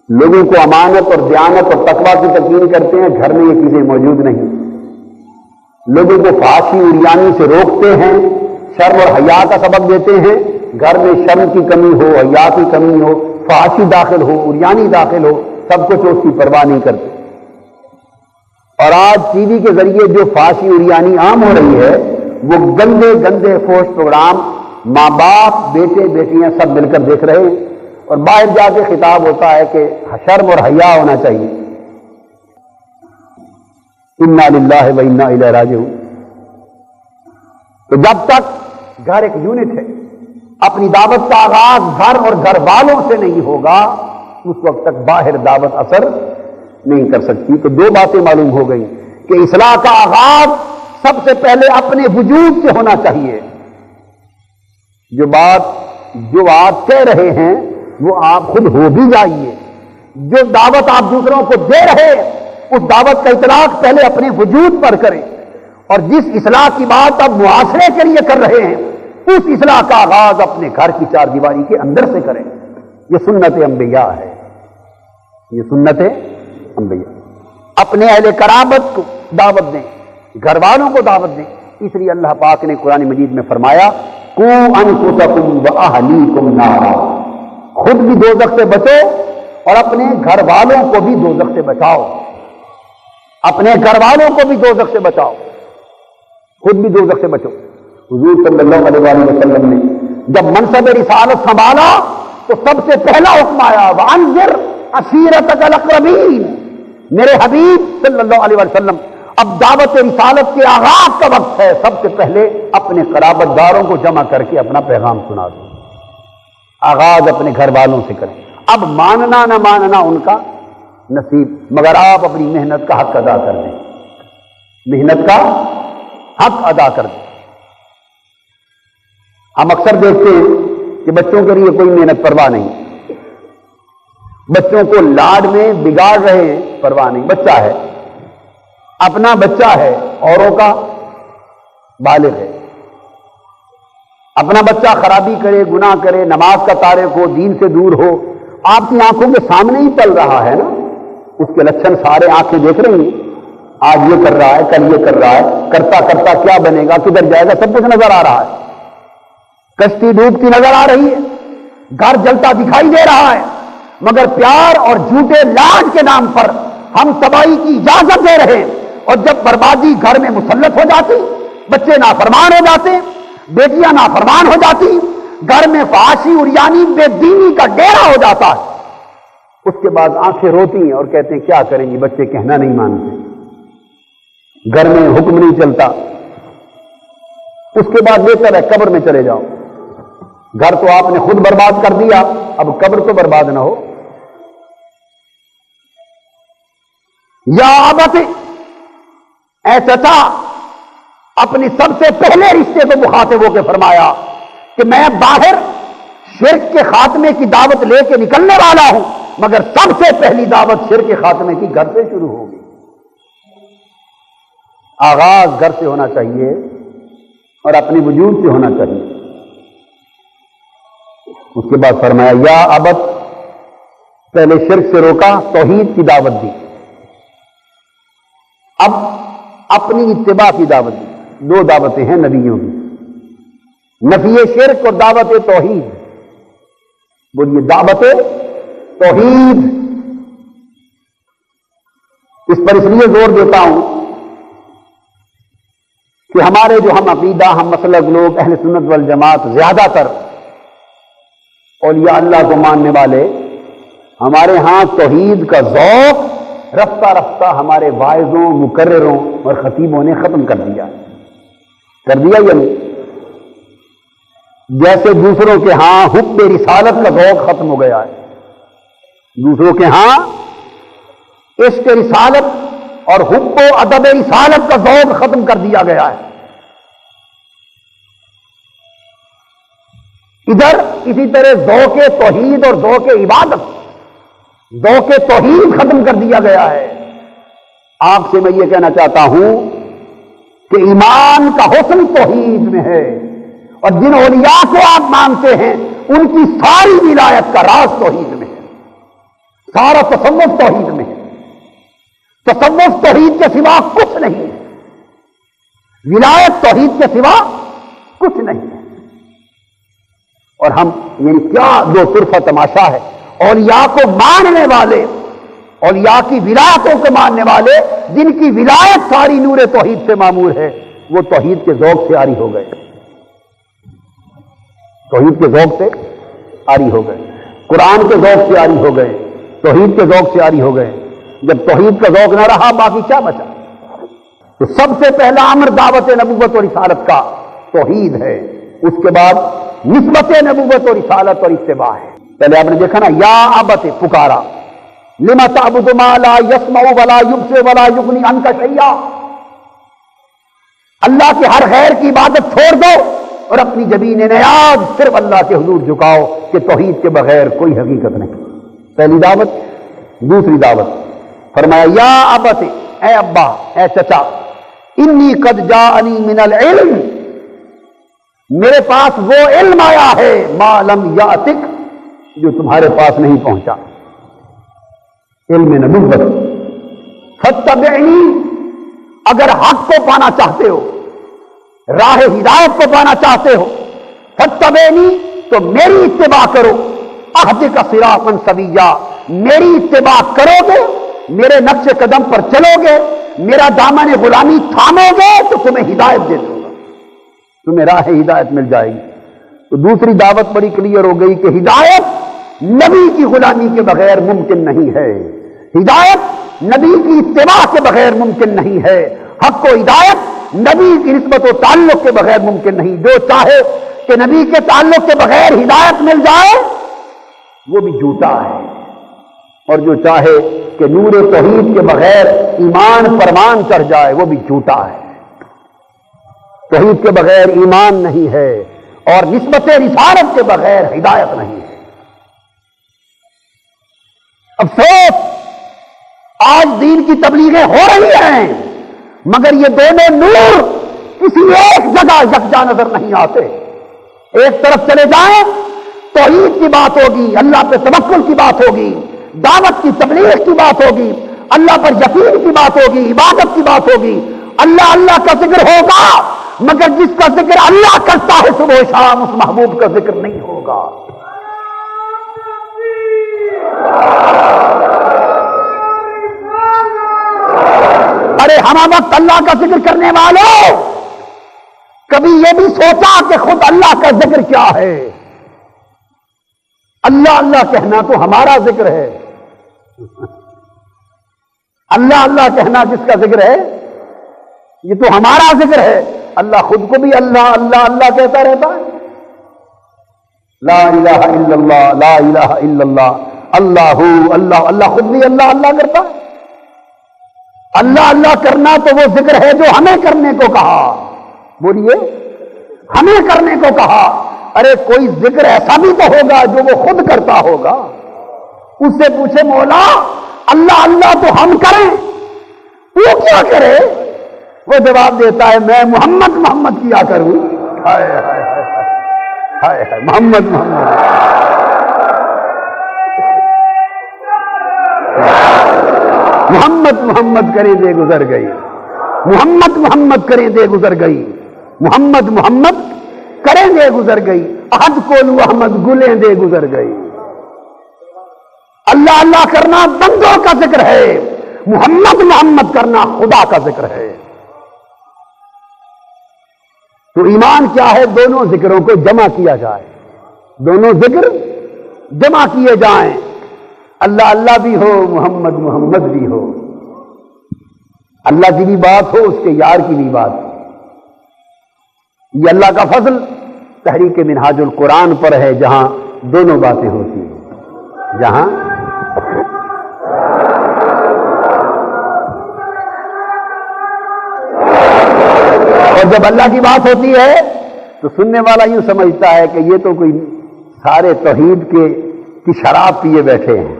لوگوں کو امانت اور دیانت اور تقویٰ کی تلقین کرتے ہیں، گھر میں یہ چیزیں موجود نہیں۔ لوگوں کو فحاشی عریانی سے روکتے ہیں، شرم اور حیا کا سبق دیتے ہیں، گھر میں شرم کی کمی ہو، حیا کی کمی ہو، فحاشی داخل ہو، عریانی داخل ہو، سب کچھ اس کی پرواہ نہیں کرتے۔ اور آج ٹی وی کے ذریعے جو فحاشی عریانی عام ہو رہی ہے، وہ گندے گندے فحش پروگرام ماں باپ، بیٹے بیٹیاں سب مل کر دیکھ رہے ہیں، اور باہر جا کے خطاب ہوتا ہے کہ شرم اور حیا ہونا چاہیے۔ انا للہ و انا الیہ راجعون۔ تو جب تک گھر ایک یونٹ ہے، اپنی دعوت کا آغاز گھر اور گھر والوں سے نہیں ہوگا، اس وقت تک باہر دعوت اثر نہیں کر سکتی۔ تو دو باتیں معلوم ہو گئی کہ اصلاح کا آغاز سب سے پہلے اپنے وجود سے ہونا چاہیے۔ جو آپ کہہ رہے ہیں وہ آپ خود ہو بھی جائیے۔ جو دعوت آپ دوسروں کو دے رہے ہیں، اس دعوت کا اطلاق پہلے اپنے وجود پر کریں، اور جس اصلاح کی بات آپ معاشرے کے لیے کر رہے ہیں، اس اصلاح کا آغاز اپنے گھر کی چار دیواری کے اندر سے کریں۔ یہ سنت انبیاء ہے، یہ سنت انبیاء۔ اپنے اہل قرابت کو دعوت دیں، گھر والوں کو دعوت دیں۔ اس لیے اللہ پاک نے قرآن مجید میں فرمایا، قوا انفسکم واہلیکم نارا، خود بھی دوزخ سے بچو اور اپنے گھر والوں کو بھی دوزخ سے بچاؤ۔ اپنے گھر والوں کو بھی دوزخ سے بچاؤ، خود بھی دوزخ سے بچو۔ حضور صلی اللہ علیہ وسلم نے جب منصب رسالت سنبھالا تو سب سے پہلا حکم آیا، وانذر عشیرتک الاقربین۔ میرے حبیب صلی اللہ علیہ وسلم، اب دعوت رسالت کے آغاز کا وقت ہے، سب سے پہلے اپنے قرابت داروں کو جمع کر کے اپنا پیغام سنا دو۔ آغاز اپنے گھر والوں سے کریں۔ اب ماننا نہ ماننا ان کا نصیب، مگر آپ اپنی محنت کا حق ادا کر دیں۔ محنت کا حق ادا کر دیں۔ ہم اکثر دیکھتے ہیں کہ بچوں کے لیے کوئی محنت پرواہ نہیں، بچوں کو لاڈ میں بگاڑ رہے ہیں، پرواہ نہیں، بچہ ہے، اپنا بچہ ہے، اوروں کا بالغ ہے۔ اپنا بچہ خرابی کرے، گناہ کرے، نماز کا تارک ہو، دین سے دور ہو، آپ کی آنکھوں کے سامنے ہی پل رہا ہے نا، اس کے لچھن سارے آنکھیں دیکھ رہی ہیں، آج یہ کر رہا ہے، کل یہ کر رہا ہے، کرتا کرتا کیا بنے گا، کدھر جائے گا، سب کچھ نظر آ رہا ہے۔ کشتی ڈوبتی نظر آ رہی ہے، گھر جلتا دکھائی دے رہا ہے، مگر پیار اور جھوٹے لاڈ کے نام پر ہم تباہی کی اجازت دے رہے ہیں، اور جب بربادی گھر میں مسلط ہو جاتی، بچے نافرمان ہو جاتے، بیٹیاں نافرمان ہو جاتی، گھر میں فحاشی عریانی بے دینی کا ڈیرا ہو جاتا ہے، اس کے بعد آنکھیں روتی ہیں اور کہتے ہیں کیا کریں گے، بچے کہنا نہیں مانتے، گھر میں حکم نہیں چلتا، اس کے بعد بہتر ہے قبر میں چلے جاؤ، گھر تو آپ نے خود برباد کر دیا، اب قبر تو برباد نہ ہو۔ یا ابت، اے چچا، اپنی سب سے پہلے رشتے کو مخاطب ہو کے فرمایا کہ میں باہر شرک کے خاتمے کی دعوت لے کے نکلنے والا ہوں، مگر سب سے پہلی دعوت شرک کے خاتمے کی گھر سے شروع ہوگی۔ آغاز گھر سے ہونا چاہیے اور اپنے وجود سے ہونا چاہیے۔ اس کے بعد فرمایا یا ابت، پہلے شرک سے روکا، توحید کی دعوت دی، اب اپنی اتباع کی دعوت دی۔ دو دعوتیں ہیں نبیوں کی، نفی شرک اور دعوت توحید۔ بولیے دعوت توحید، اس پر اس لیے زور دیتا ہوں کہ ہمارے جو ہم عقیدہ، ہم مسلک لوگ اہل سنت والجماعت، زیادہ تر اولیاء اللہ کو ماننے والے، ہمارے ہاں توحید کا ذوق رفتہ رفتہ ہمارے واعظوں، مقرروں اور خطیبوں نے ختم کر دیا یا نہیں؟ جیسے دوسروں کے ہاں حب رسالت کا ذوق ختم ہو گیا ہے، دوسروں کے ہاں عشق رسالت اور حب و ادب رسالت کا ذوق ختم کر دیا گیا ہے۔ ادھر اسی طرح ذوق توحید اور ذوق عبادت، ذوق توحید ختم کر دیا گیا ہے۔ آپ سے میں یہ کہنا چاہتا ہوں کہ ایمان کا حسن توحید میں ہے، اور جن اولیاء کو آپ مانتے ہیں ان کی ساری ولایت کا راز توحید میں ہے، سارا تصوف توحید میں ہے، تصوف توحید کے سوا کچھ نہیں ہے، ولایت توحید کے سوا کچھ نہیں ہے۔ اور ہم یعنی کیا دو طرفہ تماشا ہے، اولیاء کو ماننے والے، اولیاء کی ولایتوں کو ماننے والے جن کی ولایت ساری نور توحید سے معمور ہے، وہ توحید کے ذوق سے عاری ہو گئے، توحید کے ذوق سے عاری ہو گئے، قرآن کے ذوق سے عاری ہو گئے، توحید کے ذوق سے عاری ہو گئے۔ جب توحید کا ذوق نہ رہا باقی کیا بچا؟ تو سب سے پہلا امر دعوت نبوت اور رسالت کا توحید ہے، اس کے بعد نسبت نبوت اور رسالت اور اتباع ہے۔ پہلے آپ نے دیکھا نا، یا ابت، پکارا، لما تعبد ما لا يسمع ولا يبصر ولا يغني عنك شيئا، اللہ کے ہر غیر کی عبادت چھوڑ دو اور اپنی جبین نیاز صرف اللہ کے حضور جھکاؤ کہ توحید کے بغیر کوئی حقیقت نہیں۔ پہلی دعوت۔ دوسری دعوت فرمایا یا ابت، اے ابا، اے چچا، انی قد جاءنی من العلم، میرے پاس وہ علم آیا ہے ما لم یاتک، جو تمہارے پاس نہیں پہنچا، علم نبوت۔ فاتبعنی، اگر حق کو پانا چاہتے ہو، راہ ہدایت کو پانا چاہتے ہو، فاتبعنی، تو میری اتباع کرو، اہدک صراطا سویا، میری اتباع کرو گے، میرے نقش قدم پر چلو گے، میرا دامن غلامی تھامو گے تو تمہیں ہدایت دے دوں گا، تمہیں راہ ہدایت مل جائے گی۔ تو دوسری دعوت بڑی کلیئر ہو گئی کہ ہدایت نبی کی غلامی کے بغیر ممکن نہیں ہے، ہدایت نبی کی اتباع کے بغیر ممکن نہیں ہے، حق و ہدایت نبی کی نسبت و تعلق کے بغیر ممکن نہیں۔ جو چاہے کہ نبی کے تعلق کے بغیر ہدایت مل جائے وہ بھی جھوٹا ہے، اور جو چاہے کہ نور توحید کے بغیر ایمان پروان چڑھ جائے وہ بھی جھوٹا ہے۔ توحید کے بغیر ایمان نہیں ہے اور نسبت رسالت کے بغیر ہدایت نہیں ہے۔ افسوس آج دین کی تبلیغیں ہو رہی ہیں مگر یہ دونوں نور کسی ایک جگہ یکجا نظر نہیں آتے۔ ایک طرف چلے جائیں توحید کی بات ہوگی، اللہ پہ توکل کی بات ہوگی، دعوت کی تبلیغ کی بات ہوگی، اللہ پر یقین کی بات ہوگی، عبادت کی بات ہوگی، اللہ اللہ کا ذکر ہوگا مگر جس کا ذکر اللہ کرتا ہے صبح و شام اس محبوب کا ذکر نہیں ہوگا۔ ارے ہم وقت اللہ کا ذکر کرنے والوں کبھی یہ بھی سوچا کہ خود اللہ کا ذکر کیا ہے؟ اللہ اللہ کہنا تو ہمارا ذکر ہے۔ اللہ اللہ کہنا جس کا ذکر ہے یہ تو ہمارا ذکر ہے۔ اللہ خود کو بھی اللہ اللہ اللہ کہتا رہتا ہے۔ لا الہ الا اللہ، لا الہ الا اللہ، اللہ اللہ اللہ، خود بھی اللہ اللہ کرتا ہے۔ اللہ اللہ کرنا تو وہ ذکر ہے جو ہمیں کرنے کو کہا، بولیے ہمیں کرنے کو کہا۔ ارے کوئی ذکر ایسا بھی تو ہوگا جو وہ خود کرتا ہوگا، اس سے پوچھے مولا اللہ اللہ تو ہم کریں وہ کیا کرے؟ وہ جواب دیتا ہے میں محمد محمد کیا کروں۔ ہائے ہائے ہائے ہائے، محمد محمد، محمد محمد کریں دے گزر گئی، محمد محمد کریں دے گزر گئی، محمد محمد کریں دے گزر گئی، احد کولو احمد گلیں دے گزر گئی۔ اللہ اللہ کرنا بندوں کا ذکر ہے، محمد محمد کرنا خدا کا ذکر ہے۔ تو ایمان کیا ہے؟ دونوں ذکروں کو جمع کیا جائے، دونوں ذکر جمع کیے جائیں، اللہ اللہ بھی ہو محمد محمد بھی ہو، اللہ کی بھی بات ہو اس کے یار کی بھی بات ہو۔ یہ اللہ کا فضل تحریک منہاج القرآن پر ہے جہاں دونوں باتیں ہوتی ہیں، جہاں اور جب اللہ کی بات ہوتی ہے تو سننے والا یوں سمجھتا ہے کہ یہ تو کوئی سارے توحید کی شراب پیے بیٹھے ہیں۔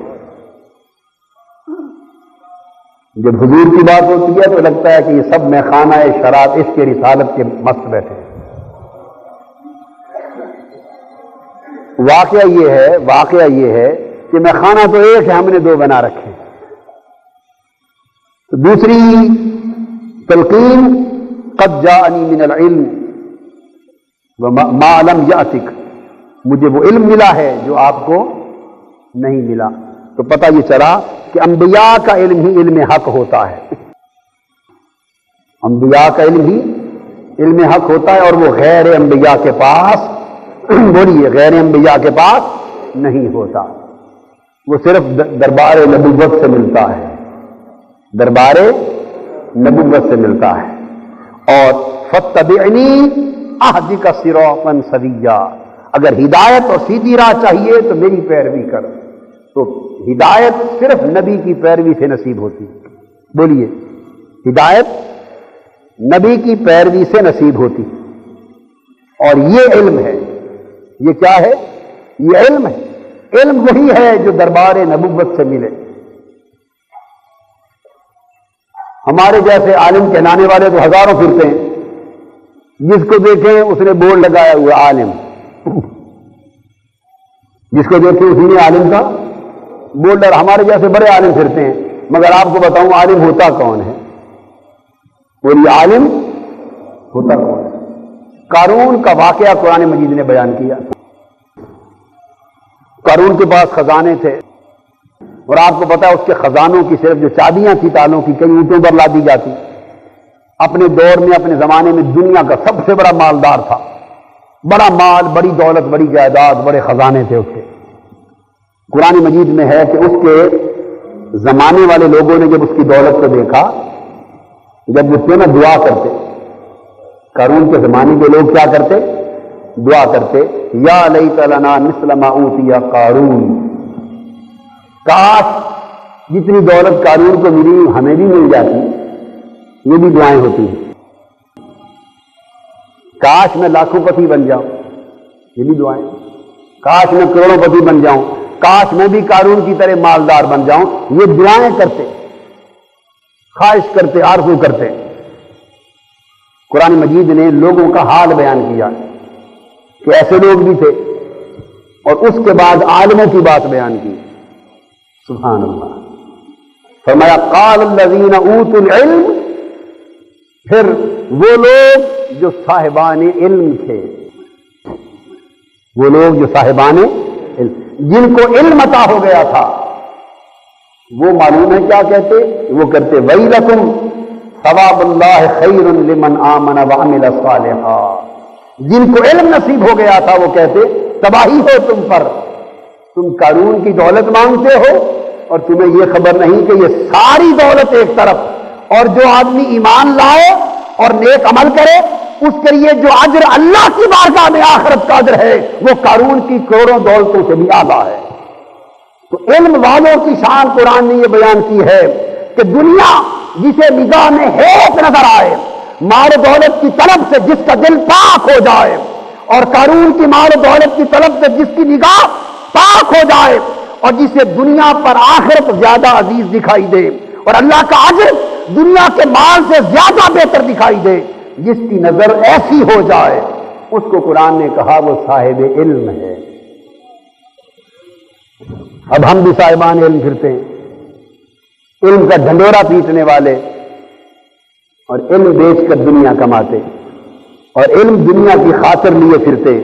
جب حضور کی بات ہوتی ہے تو لگتا ہے کہ یہ سب میخانہ شراب عشق کے رسالت کے مست بیٹھے ہیں۔ واقعہ یہ ہے کہ میخانہ تو ایک ہے، ہم نے دو بنا رکھے۔ تو دوسری تلقین قد جاءنی من العلم وما لم یأتک، مجھے وہ علم ملا ہے جو آپ کو نہیں ملا۔ تو پتہ یہ چلا کہ انبیاء کا علم ہی علم حق ہوتا ہے، انبیاء کا علم ہی علم حق ہوتا ہے، اور وہ غیر انبیاء کے پاس بولیے غیر انبیاء کے پاس نہیں ہوتا، وہ صرف دربار نبوت سے ملتا ہے، دربار نبوت سے ملتا ہے۔ اور فاتبعنی اہدک صراطا سویا، اگر ہدایت اور سیدھی راہ چاہیے تو میری پیروی کر۔ تو ہدایت صرف نبی کی پیروی سے نصیب ہوتی ہے، بولیے ہدایت نبی کی پیروی سے نصیب ہوتی، اور یہ علم ہے، یہ کیا ہے؟ یہ علم ہے، علم وہی ہے جو دربار نبوت سے ملے۔ ہمارے جیسے عالم کہلانے والے تو ہزاروں پھرتے ہیں، جس کو دیکھیں اس نے بورڈ لگایا ہوا عالم، جس کو دیکھیں اسی نے عالم کا بورڈ لگا۔ ہمارے جیسے بڑے عالم پھرتے ہیں، مگر آپ کو بتاؤں عالم ہوتا کون ہے؟ بولیے عالم ہوتا کون ہے؟ قارون کا واقعہ قرآن مجید نے بیان کیا۔ قارون کے پاس خزانے تھے، اور آپ کو پتا ہے اس کے خزانوں کی صرف جو چابیاں تھی تالوں کی کئی اونٹوں پر لا دی جاتی۔ اپنے دور میں اپنے زمانے میں دنیا کا سب سے بڑا مالدار تھا، بڑا مال، بڑی دولت، بڑی جائیداد، بڑے خزانے تھے اس کے۔ قرآن مجید میں ہے کہ اس کے زمانے والے لوگوں نے جب اس کی دولت کو دیکھا، جب اس میں دعا کرتے، قارون کے زمانے کے لوگ کیا کرتے؟ دعا کرتے، یا لیت لنا مثل ما اوتی قارون، کاش جتنی دولت قارون کو ملی ہمیں بھی مل جاتی، یہ بھی دعائیں ہوتی ہیں۔ کاش میں لاکھوں پتی بن جاؤں، یہ بھی دعائیں۔ کاش میں کروڑوں پتی بن جاؤں، کاش میں بھی قارون کی طرح مالدار بن جاؤں، یہ دعائیں کرتے، خواہش کرتے، آرزو کرتے۔ قرآن مجید نے لوگوں کا حال بیان کیا کہ ایسے لوگ بھی تھے، اور اس کے بعد عالموں کی بات بیان کی۔ سبحان اللہ۔ فرمایا قال الذین اوتوا العلم، پھر وہ لوگ جو صاحبان علم تھے، وہ لوگ جو صاحبان علم، جن کو علم عطا ہو گیا تھا، وہ معلوم ہے کیا کہتے؟ وہ کرتے ویلکم ثواب اللہ خیر لمن آمن وعمل صالحا۔ جن کو علم نصیب ہو گیا تھا وہ کہتے تباہی ہو تم پر، تم قارون کی دولت مانگتے ہو اور تمہیں یہ خبر نہیں کہ یہ ساری دولت ایک طرف، اور جو آدمی ایمان لائے اور نیک عمل کرے اس کے لیے جو اجر اللہ کی بارگاہ میں آخرت کا اجر ہے وہ قارون کی کروڑوں دولتوں سے بھی اعلیٰ ہے۔ تو علم والوں کی شان قرآن نے یہ بیان کی ہے کہ دنیا جسے نگاہ میں ہیٹ نظر آئے، مال و دولت کی طلب سے جس کا دل پاک ہو جائے، اور قارون کی مال و دولت کی طلب سے جس کی نگاہ پاک ہو جائے، اور جسے دنیا پر آخرت زیادہ عزیز دکھائی دے اور اللہ کا اجر دنیا کے مال سے زیادہ بہتر دکھائی دے، جس کی نظر ایسی ہو جائے اس کو قرآن نے کہا وہ صاحب علم ہے۔ اب ہم بھی صاحبان علم پھرتے ہیں، علم کا ڈھنڈورا پیٹنے والے، اور علم بیچ کر دنیا کماتے، اور علم دنیا کی خاطر لیے پھرتے۔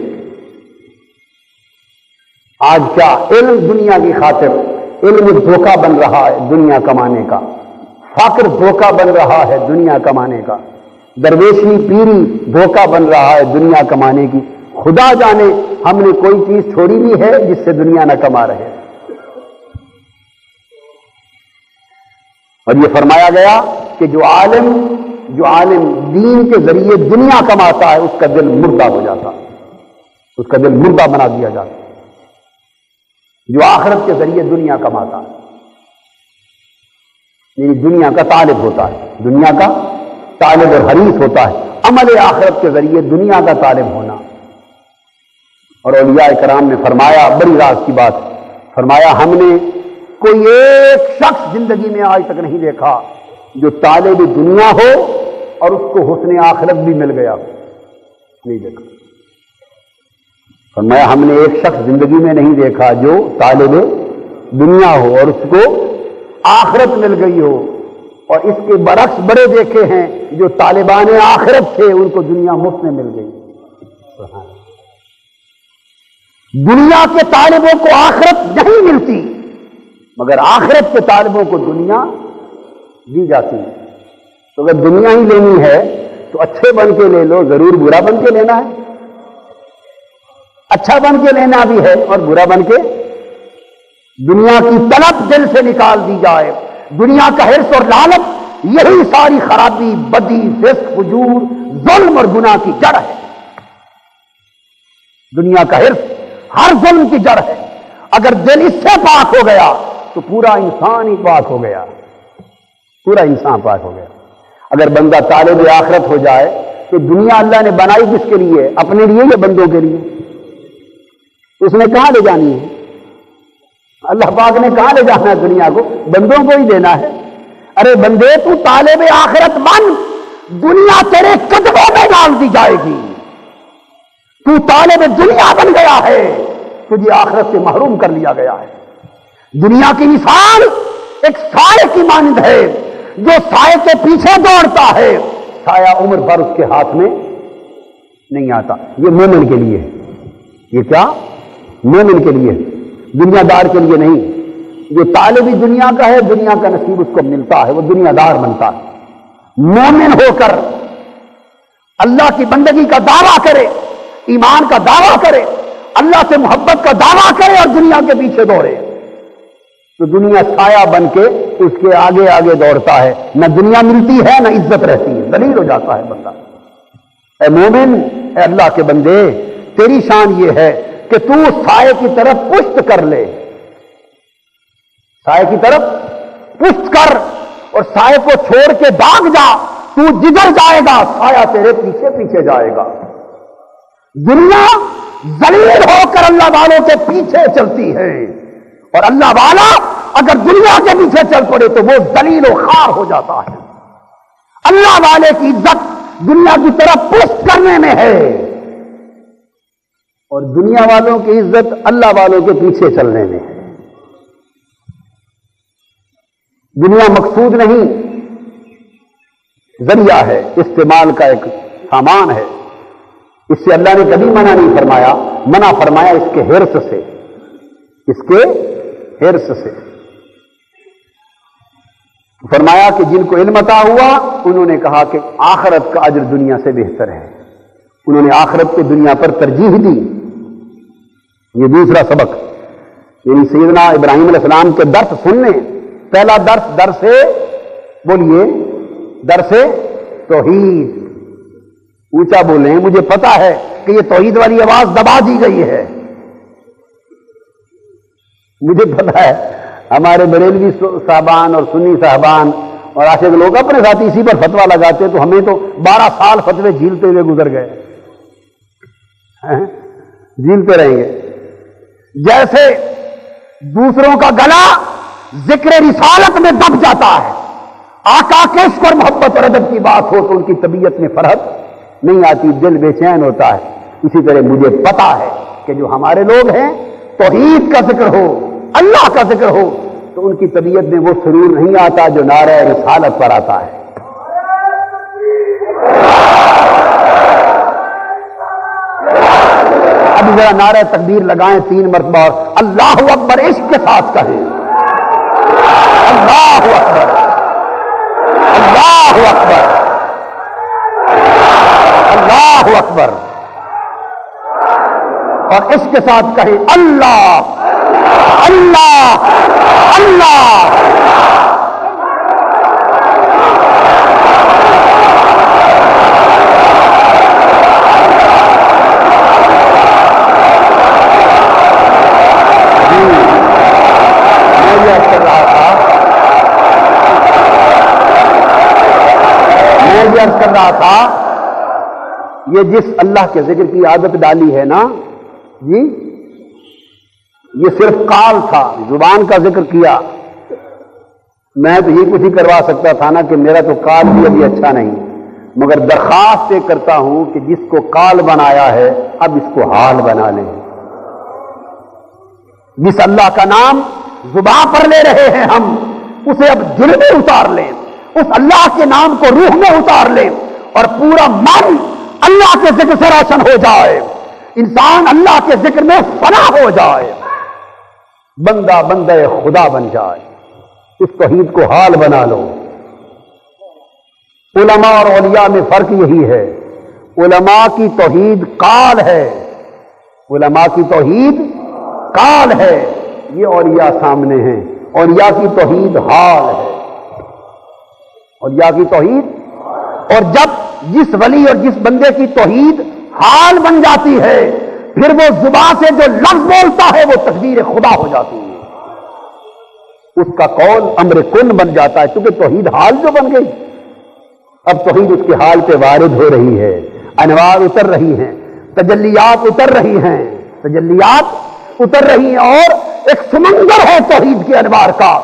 آج کیا علم دنیا کی خاطر، علم دھوکہ بن رہا ہے دنیا کمانے کا، فقر دھوکہ بن رہا ہے دنیا کمانے کا، درویشی پیری دھوکہ بن رہا ہے دنیا کمانے کی۔ خدا جانے ہم نے کوئی چیز چھوڑی بھی ہے جس سے دنیا نہ کما رہے۔ اور یہ فرمایا گیا کہ جو عالم دین کے ذریعے دنیا کماتا ہے اس کا دل مردہ ہو جاتا، اس کا دل مردہ بنا دیا جاتا۔ جو آخرت کے ذریعے دنیا کماتا ہے، یعنی دنیا کا طالب ہوتا ہے، دنیا کا طالب اور حریص ہوتا ہے، عمل آخرت کے ذریعے دنیا کا طالب ہونا۔ اور اولیاء کرام نے فرمایا، بڑی راز کی بات فرمایا، ہم نے کوئی ایک شخص زندگی میں آج تک نہیں دیکھا جو طالب دنیا ہو اور اس کو حسن آخرت بھی مل گیا ہو، نہیں دیکھا۔ فرمایا ہم نے ایک شخص زندگی میں نہیں دیکھا جو طالب دنیا ہو اور اس کو آخرت مل گئی ہو، اور اس کے برعکس بڑے دیکھے ہیں جو طالبان آخرت تھے ان کو دنیا مفت میں مل گئی۔ دنیا کے طالبوں کو آخرت نہیں ملتی، مگر آخرت کے طالبوں کو دنیا دی جاتی ہے۔ تو اگر دنیا ہی لینی ہے تو اچھے بن کے لے لو، ضرور برا بن کے لینا ہے؟ اچھا بن کے لینا بھی ہے اور برا بن کے، دنیا کی طلب دل سے نکال دی جائے، دنیا کا حرص اور لالچ یہی ساری خرابی، بدی، فسق، فجور، ظلم اور گناہ کی جڑ ہے۔ دنیا کا حرص ہر ظلم کی جڑ ہے۔ اگر دل اس سے پاک ہو گیا تو پورا انسان ہی پاک ہو گیا، پورا انسان پاک ہو گیا۔ اگر بندہ طالب آخرت ہو جائے تو دنیا اللہ نے بنائی کس کے لیے؟ اپنے لیے یا بندوں کے لیے؟ اس نے کہاں لے جانی ہے؟ اللہ پاک نے کہاں لے جانا ہے دنیا کو؟ بندوں کو ہی دینا ہے۔ ارے بندے تو طالب آخرت بن، دنیا تیرے قدموں میں ڈال دی جائے گی۔ تو طالب دنیا بن گیا ہے، تجھے آخرت سے محروم کر لیا گیا ہے۔ دنیا کی مثال ایک سائے کی مانند ہے، جو سائے کے پیچھے دوڑتا ہے سایہ عمر بھر اس کے ہاتھ میں نہیں آتا۔ یہ مومن کے لیے ہے، یہ کیا؟ مومن کے لیے، دنیا دار کے لیے نہیں۔ جو طالب دنیا کا ہے دنیا کا نصیب اس کو ملتا ہے، وہ دنیا دار بنتا ہے۔ مومن ہو کر اللہ کی بندگی کا دعویٰ کرے، ایمان کا دعویٰ کرے، اللہ سے محبت کا دعویٰ کرے اور دنیا کے پیچھے دوڑے تو دنیا سایہ بن کے اس کے آگے آگے دوڑتا ہے، نہ دنیا ملتی ہے نہ عزت رہتی ہے، ذلیل ہو جاتا ہے بندہ۔ اے مومن، اے اللہ کے بندے، تیری شان یہ ہے کہ تو سائے کی طرف پشت کر لے، سائے کی طرف پشت کر اور سائے کو چھوڑ کے بھاگ جا، تو جدھر جائے گا سایہ تیرے پیچھے پیچھے جائے گا۔ دنیا ذلیل ہو کر اللہ والوں کے پیچھے چلتی ہے، اور اللہ والا اگر دنیا کے پیچھے چل پڑے تو وہ ذلیل و خوار ہو جاتا ہے۔ اللہ والے کی عزت دنیا کی طرف پشت کرنے میں ہے، اور دنیا والوں کی عزت اللہ والوں کے پیچھے چلنے میں ہے۔ دنیا مقصود نہیں، ذریعہ ہے، استعمال کا ایک سامان ہے۔ اس سے اللہ نے کبھی منع نہیں فرمایا، منع فرمایا اس کے حرص سے، اس کے حرص سے فرمایا کہ جن کو علم عطا ہوا انہوں نے کہا کہ آخرت کا اجر دنیا سے بہتر ہے، انہوں نے آخرت کو دنیا پر ترجیح دی۔ یہ دوسرا سبق، یعنی سیدنا ابراہیم علیہ السلام کے درس سننے، پہلا درس بولیے درس توحید، اونچا بولیں، مجھے پتا ہے کہ یہ توحید والی آواز دبا دی گئی ہے، مجھے پتا ہے ہمارے بریلوی صاحبان اور سنی صاحبان اور عاشق لوگ اپنے ساتھ اسی پر فتویٰ لگاتے، تو ہمیں تو 12 سال فتوے جھیلتے ہوئے گزر گئے، جھیلتے رہیں گے۔ جیسے دوسروں کا گلا ذکر رسالت میں دب جاتا ہے، آقا کے عشق اور محبت اور ادب کی بات ہو تو ان کی طبیعت میں فرحت نہیں آتی، دل بے چین ہوتا ہے، اسی طرح مجھے پتا ہے کہ جو ہمارے لوگ ہیں توحید کا ذکر ہو، اللہ کا ذکر ہو تو ان کی طبیعت میں وہ سرور نہیں آتا جو نعرہ رسالت پر آتا ہے۔ اب ذرا نعرہ تکبیر لگائیں 3 مرتبہ اور اللہ اکبر عشق کے ساتھ کہیں، اللہ اکبر، اللہ اکبر، اللہ اکبر، اور عشق کے ساتھ کہیں اللہ اللہ اللہ۔ کر رہا تھا یہ جس اللہ کے ذکر کی عادت ڈالی ہے نا جی، یہ صرف قال تھا، زبان کا ذکر کیا، میں تو یہ کچھ ہی کروا سکتا تھا نا کہ میرا تو قال بھی ابھی اچھا نہیں، مگر درخواست یہ کرتا ہوں کہ جس کو قال بنایا ہے اب اس کو حال بنا لیں، جس اللہ کا نام زبان پر لے رہے ہیں ہم اسے اب دل میں اتار لیں، اس اللہ کے نام کو روح میں اتار لیں اور پورا من اللہ کے ذکر سے روشن ہو جائے، انسان اللہ کے ذکر میں فنا ہو جائے، بندہ بندہ خدا بن جائے، اس توحید کو حال بنا لو۔ علماء اور اولیاء میں فرق یہی ہے، علماء کی توحید قال ہے، علماء کی توحید قال ہے، یہ اولیاء سامنے ہیں، اولیاء کی توحید حال ہے، اولیاء کی توحید۔ اور جب جس ولی اور جس بندے کی توحید حال بن جاتی ہے پھر وہ زبان سے جو لفظ بولتا ہے وہ تقدیر خدا ہو جاتی ہے، اس کا قول امر کن بن جاتا ہے، کیونکہ توحید حال جو بن گئی، اب توحید اس کے حال پہ وارد ہو رہی ہے، انوار اتر رہی ہیں، تجلیات اتر رہی ہیں، تجلیات اتر رہی ہیں، اور ایک سمندر ہے توحید کے انوار کا،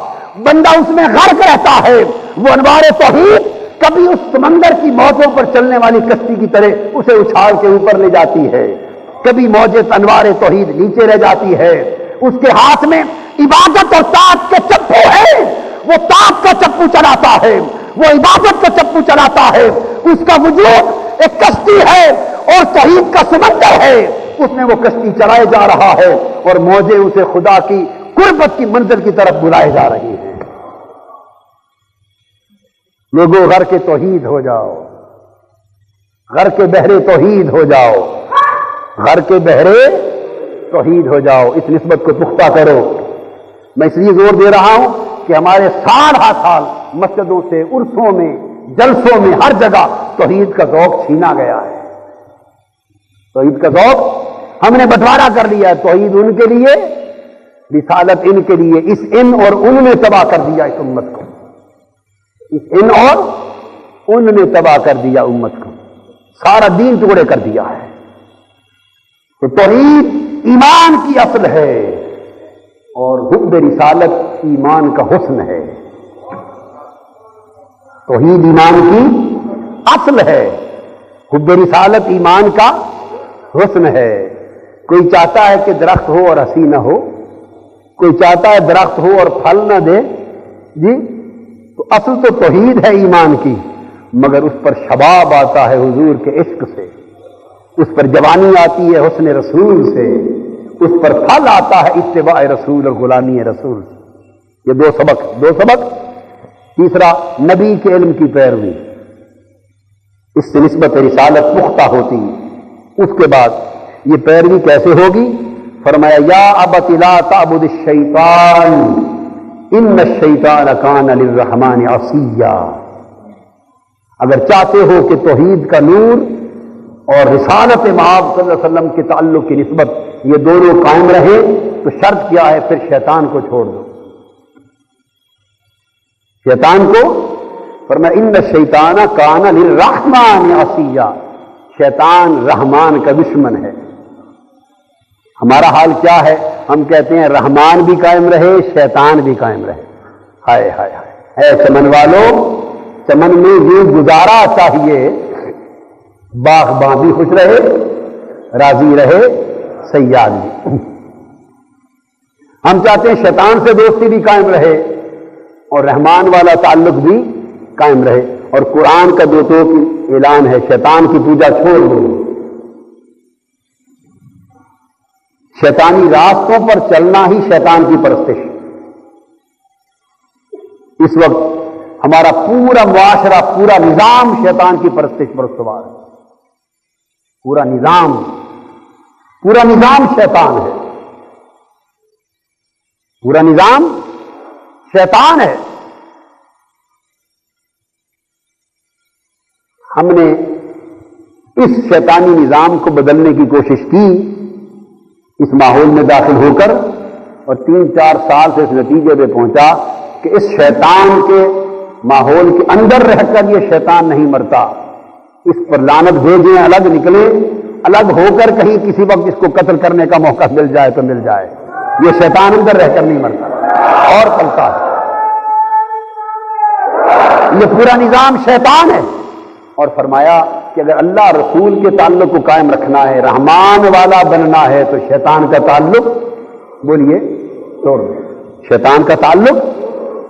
بندہ اس میں غرق رہتا ہے، وہ انوار توحید کبھی اس سمندر کی موجوں پر چلنے والی کشتی کی طرح اسے اچھال کے اوپر لے جاتی ہے، کبھی موجیں انوار توحید نیچے رہ جاتی ہے، اس کے ہاتھ میں عبادت اور طاعت کے چپو ہے، وہ طاعت کا چپو چلاتا ہے، وہ عبادت کا چپو چلاتا ہے، اس کا وجود ایک کشتی ہے اور توحید کا سمندر ہے، اس میں وہ کشتی چلائے جا رہا ہے اور موجیں اسے خدا کی قربت کی منزل کی طرف بلائے جا رہی ہیں۔ لوگوں غر کے توحید ہو جاؤ، غر کے بہرے توحید ہو جاؤ، غر کے بہرے توحید ہو جاؤ، اس نسبت کو پختہ کرو۔ میں اس لیے زور دے رہا ہوں کہ ہمارے سال ہر سال مسجدوں سے، عرسوں میں، جلسوں میں، ہر جگہ توحید کا ذوق چھینا گیا ہے، توحید کا ذوق ہم نے بٹوارا کر لیا ہے، توحید ان کے لیے، رسالت ان کے لیے، اس ان اور ان نے تباہ کر دیا اس امت کو۔ ان اور ان نے تباہ کر دیا امت کو، سارا دین ٹکڑے کر دیا ہے۔ تو توحید ایمان کی اصل ہے اور حب رسالت ایمان کا حسن ہے۔ توحید ایمان کی اصل ہے، حب رسالت ایمان کا حسن ہے۔ کوئی چاہتا ہے کہ درخت ہو اور ہنسی نہ ہو، کوئی چاہتا ہے درخت ہو اور پھل نہ دے، جی تو اصل تو توحید ہے ایمان کی، مگر اس پر شباب آتا ہے حضور کے عشق سے، اس پر جوانی آتی ہے حسن رسول سے، اس پر پھل آتا ہے اتباع رسول اور غلامی رسول سے۔ یہ دو سبق۔ تیسرا، نبی کے علم کی پیروی، اس سے نسبت رسالت پختہ ہوتی۔ اس کے بعد یہ پیروی کیسے ہوگی؟ فرمایا یا ابت لا تعبد الشیطان ان الشیطان کان للرحمن عصیا۔ اگر چاہتے ہو کہ توحید کا نور اور رسالت مآب صلی اللہ علیہ وسلم کے تعلق کی نسبت یہ دونوں قائم رہے تو شرط کیا ہے؟ پھر شیطان کو چھوڑ دو۔ شیطان کو فرمایا ان الشیطان کان للرحمن عصیا، شیطان رحمان کا دشمن ہے۔ ہمارا حال کیا ہے؟ ہم کہتے ہیں رحمان بھی قائم رہے، شیطان بھی قائم رہے۔ ہائے ہائے ہائے، اے چمن والوں، چمن میں یہ گزارا چاہیے، باغباں بھی خوش رہے، راضی رہے، صیاد بھی۔ ہم چاہتے ہیں شیطان سے دوستی بھی قائم رہے اور رحمان والا تعلق بھی قائم رہے، اور قرآن کا دو تو اعلان ہے شیطان کی پوجا چھوڑ دو۔ شیطانی راستوں پر چلنا ہی شیطان کی پرستش۔ اس وقت ہمارا پورا معاشرہ، پورا نظام شیطان کی پرستش پر سوار ہے۔ پورا نظام شیطان ہے، پورا نظام شیطان ہے۔ ہم نے اس شیطانی نظام کو بدلنے کی کوشش کی اس ماحول میں داخل ہو کر، اور 3-4 سال سے اس نتیجے پہ پہنچا کہ اس شیطان کے ماحول کے اندر رہ کر یہ شیطان نہیں مرتا، اس پر لعنت بھیجیں، الگ نکلے، الگ ہو کر کہیں کسی وقت اس کو قتل کرنے کا موقع مل جائے تو مل جائے، یہ شیطان اندر رہ کر نہیں مرتا اور پلتا ہے۔ یہ پورا نظام شیطان ہے۔ اور فرمایا کہ اگر اللہ رسول کے تعلق کو قائم رکھنا ہے، رحمان والا بننا ہے، تو شیطان کا تعلق بولیے توڑ دو، شیطان کا تعلق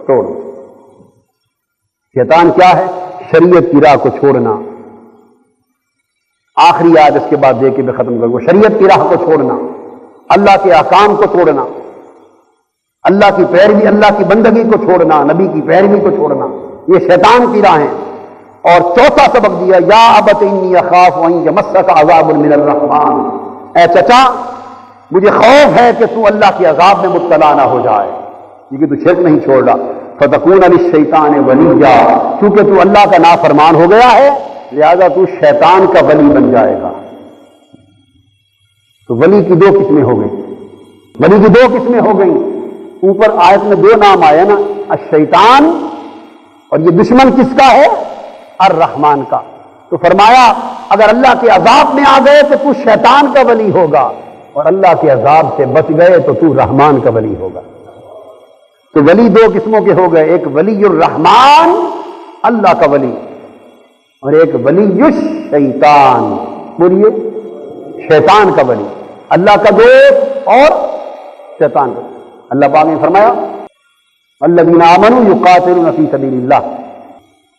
توڑ دو۔ شیطان کیا ہے؟ شریعت کی راہ کو چھوڑنا۔ آخری آیت اس کے بعد دے کے میں ختم کروں، شریعت کی راہ کو چھوڑنا، اللہ کے احکام کو چھوڑنا، اللہ کی پیروی، اللہ کی بندگی کو چھوڑنا، نبی کی پیروی کو چھوڑنا، یہ شیطان کی راہیں۔ اور چوتھا سبق دیا یا ابت انی اخاف ان یمسک عذاب من الرحمن، اے چچا مجھے خوف ہے کہ تو اللہ کے عذاب میں مبتلا نہ ہو جائے، کیونکہ تو شرک نہیں چھوڑ رہا، فتکون للشیطان ولیا، کیونکہ تو اللہ کا نافرمان ہو گیا ہے لہذا تو شیطان کا ولی بن جائے گا۔ تو ولی کی 2 قسمیں ہو گئی، ولی کی 2 قسمیں ہو گئی۔ اوپر آیت میں 2 نام آئے نا، الشیطان، اور یہ دشمن کس کا ہے؟ الرحمان کا۔ تو فرمایا اگر اللہ کے عذاب میں آ گئے تو تو شیطان کا ولی ہوگا، اور اللہ کے عذاب سے بچ گئے تو تو رحمان کا ولی ہوگا۔ تو ولی 2 قسموں کے ہو گئے، ایک ولی الرحمان اللہ کا ولی، اور ایک ولی الشیطان، بولیے شیطان کا ولی، اللہ کا دوست اور شیطان کا۔ اللہ پاک نے فرمایا الذین آمنوا یقاتلون فی سبیل اللہ،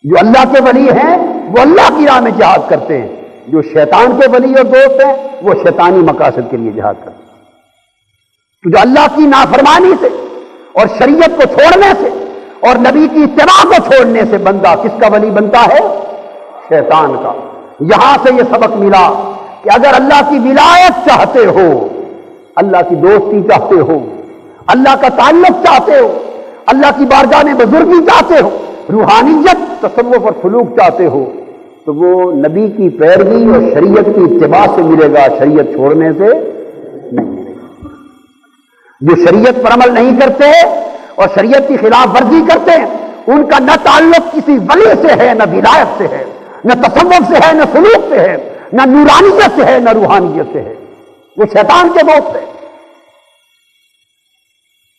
جو اللہ کے ولی ہیں وہ اللہ کی راہ میں جہاد کرتے ہیں، جو شیطان کے ولی اور دوست ہیں وہ شیطانی مقاصد کے لیے جہاد کرتے ہیں۔ تو جو اللہ کی نافرمانی سے اور شریعت کو چھوڑنے سے اور نبی کی اتباع کو چھوڑنے سے بندہ کس کا ولی بنتا ہے؟ شیطان کا۔ یہاں سے یہ سبق ملا کہ اگر اللہ کی ولایت چاہتے ہو، اللہ کی دوستی چاہتے ہو، اللہ کا تعلق چاہتے ہو، اللہ کی بارگاہ میں بزرگی چاہتے ہو، روحانیت، تصوف اور سلوک چاہتے ہو، تو وہ نبی کی پیروی اور شریعت کی اتباع سے ملے گا، شریعت چھوڑنے سے نہیں ملے گا۔ جو شریعت پر عمل نہیں کرتے اور شریعت کی خلاف ورزی کرتے ہیں ان کا نہ تعلق کسی ولی سے ہے، نہ ولایت سے ہے، نہ تصوف سے ہے، نہ سلوک سے ہے، نہ نورانیت سے ہے، نہ روحانیت سے ہے، وہ شیطان کے دوست ہے۔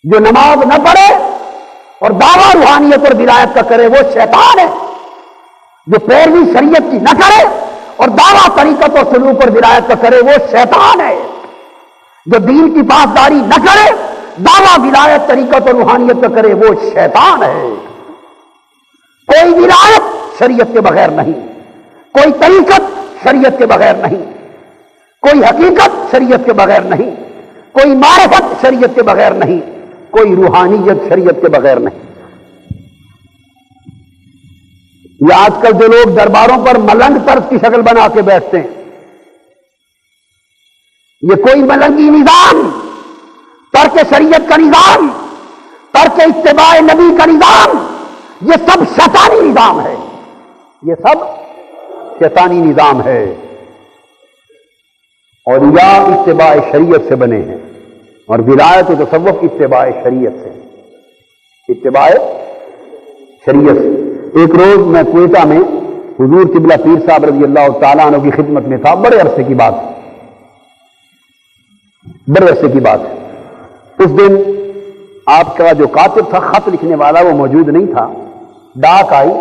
جو نماز نہ پڑھے اور دعویٰ روحانیت اور ولایت کا کرے وہ شیطان ہے۔ جو پیروی شریعت کی نہ کرے اور دعویٰ طریقت اور سلوک اور ولایت کا کرے وہ شیطان ہے۔ جو دین کی پاسداری نہ کرے، دعویٰ ولایت طریقت اور روحانیت کا کرے وہ شیطان ہے۔ کوئی ولایت شریعت کے بغیر نہیں، کوئی طریقت شریعت کے بغیر نہیں، کوئی حقیقت شریعت کے بغیر نہیں، کوئی معرفت شریعت کے بغیر نہیں، کوئی روحانیت شریعت کے بغیر نہیں۔ یہ آج کل جو لوگ درباروں پر ملنگ طرز کی شکل بنا کے بیٹھتے ہیں، یہ کوئی ملنگی نظام، ترک شریعت کا نظام، ترک اتباع نبی کا نظام، یہ سب شیطانی نظام ہے، یہ سب شیطانی نظام ہے۔ اور یا اتباع شریعت سے بنے ہیں، اور ولایت و تصوف اتباع شریعت سے، اتباع شریعت سے۔ ایک روز میں کوئٹہ میں حضور قبلہ پیر صاحب رضی اللہ تعالیٰ عنہ کی خدمت میں تھا، بڑے عرصے کی بات ہے، بڑے عرصے کی بات ہے۔ اس دن آپ کا جو کاتب تھا، خط لکھنے والا، وہ موجود نہیں تھا۔ ڈاک آئی،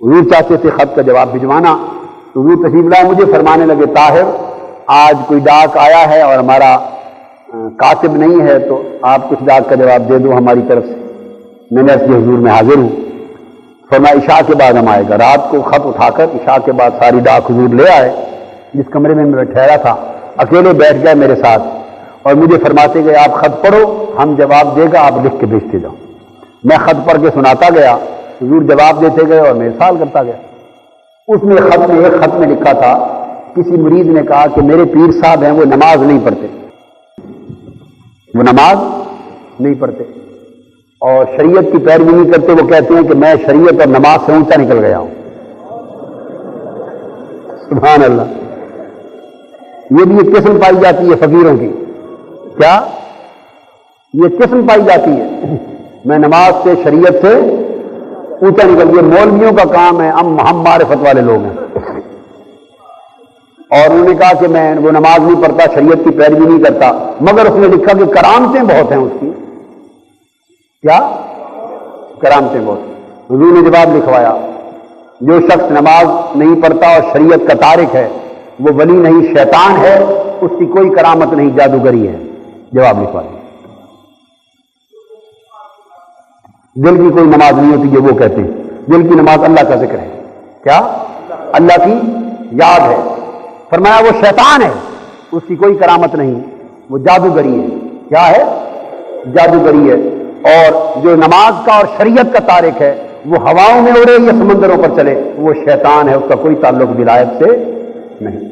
حضور چاہتے تھے خط کا جواب بھجوانا، حضور تشریف لائے، مجھے فرمانے لگے طاہر آج کوئی ڈاک آیا ہے اور ہمارا کاتب نہیں ہے، تو آپ کچھ ڈاک کا جواب دے دو ہماری طرف سے۔ میں نے اس لیے حضور میں حاضر ہوں۔ فرمایا عشاء کے بعد ہم آئے گا۔ رات کو خط اٹھا کر عشاء کے بعد ساری ڈاک حضور لے آئے۔ جس کمرے میں میں ٹھہرا تھا اکیلے بیٹھ گئے میرے ساتھ، اور مجھے فرماتے گئے آپ خط پڑھو، ہم جواب دے گا، آپ لکھ کے بھیجتے جاؤ۔ میں خط پڑھ کے سناتا گیا، حضور جواب دیتے گئے اور میں ارسال کرتا گیا۔ اس میں ایک خط میں لکھا تھا، کسی مرید نے کہا کہ میرے پیر صاحب ہیں وہ نماز نہیں پڑھتے، وہ نماز نہیں پڑھتے اور شریعت کی پیروی نہیں کرتے۔ وہ کہتے ہیں کہ میں شریعت اور نماز سے اونچا نکل گیا ہوں۔ سبحان اللہ۔ یہ بھی ایک قسم پائی جاتی ہے فقیروں کی، کیا یہ قسم پائی جاتی ہے، میں نماز سے شریعت سے اونچا نکل گیا۔ مولویوں کا کام ہے، ہم معرفت والے لوگ ہیں، اور انہوں نے کہا کہ میں وہ نماز نہیں پڑھتا، شریعت کی پیروی نہیں کرتا، مگر اس نے لکھا کہ کرامتیں بہت ہیں اس کی۔ کیا کرامتیں بہت؟ حضور نے جواب لکھوایا، جو شخص نماز نہیں پڑھتا اور شریعت کا تارک ہے وہ ولی نہیں، شیطان ہے، اس کی کوئی کرامت نہیں، جادوگری ہے۔ جواب لکھوایا۔ دل کی کوئی نماز نہیں ہوتی، یہ وہ کہتے ہیں دل کی نماز اللہ کا ذکر ہے، کیا اللہ کی یاد ہے۔ فرمایا وہ شیطان ہے، اس کی کوئی کرامت نہیں، وہ جادوگری ہے۔ کیا ہے؟ جادوگری ہے۔ اور جو نماز کا اور شریعت کا تارک ہے وہ ہواؤں میں اڑے یا سمندروں پر چلے، وہ شیطان ہے، اس کا کوئی تعلق ولایت سے نہیں۔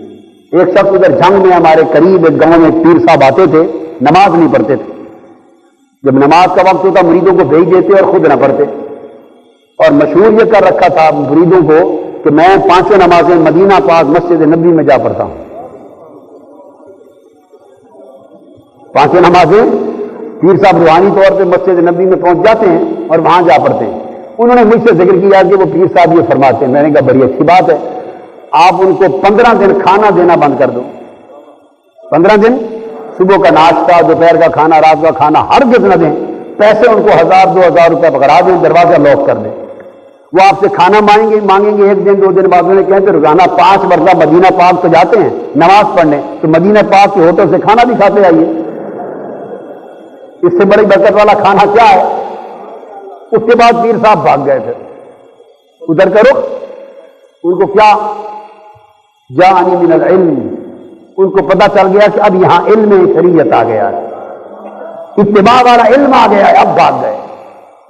ایک شخص ادھر جنگ میں ہمارے قریب ایک گاؤں میں پیر صاحب آتے تھے، نماز نہیں پڑھتے تھے۔ جب نماز کا وقت ہوتا مریدوں کو بھیج دیتے اور خود نہ پڑھتے، اور مشہور یہ کر رکھا تھا مریدوں کو کہ میں 5 نمازیں مدینہ پاک مسجد نبی میں جا پڑھتا ہوں۔ 5 نمازیں پیر صاحب روحانی طور پہ مسجد نبی میں پہنچ جاتے ہیں اور وہاں جا پڑھتے ہیں۔ انہوں نے مجھ سے ذکر کیا کہ وہ پیر صاحب یہ فرماتے ہیں۔ میں نے کہا بڑی اچھی بات ہے، آپ ان کو 15 دن کھانا دینا بند کر دو۔ 15 دن صبح کا ناشتہ، دوپہر کا کھانا، رات کا کھانا ہرگز نہ دیں۔ پیسے ان کو 1000-2000 روپے پکڑا دیں، دروازہ لاک کر دیں۔ وہ آپ سے کھانا مانگیں گے 1 دن 2 دن بعد، انہوں نے کہتے روزانہ 5 مرتبہ مدینہ پاک تو جاتے ہیں نماز پڑھنے، تو مدینہ پاک کے ہوٹل سے کھانا بھی کھاتے آئیے، اس سے بڑی برکت والا کھانا کیا ہے؟ اس کے بعد پیر صاحب بھاگ گئے تھے ادھر کرو۔ ان کو کیا جاءنی من العلم، ان کو پتہ چل گیا کہ اب یہاں علم شریعت آ گیا ہے، اتباع والا علم آ گیا ہے، اب بھاگ گئے۔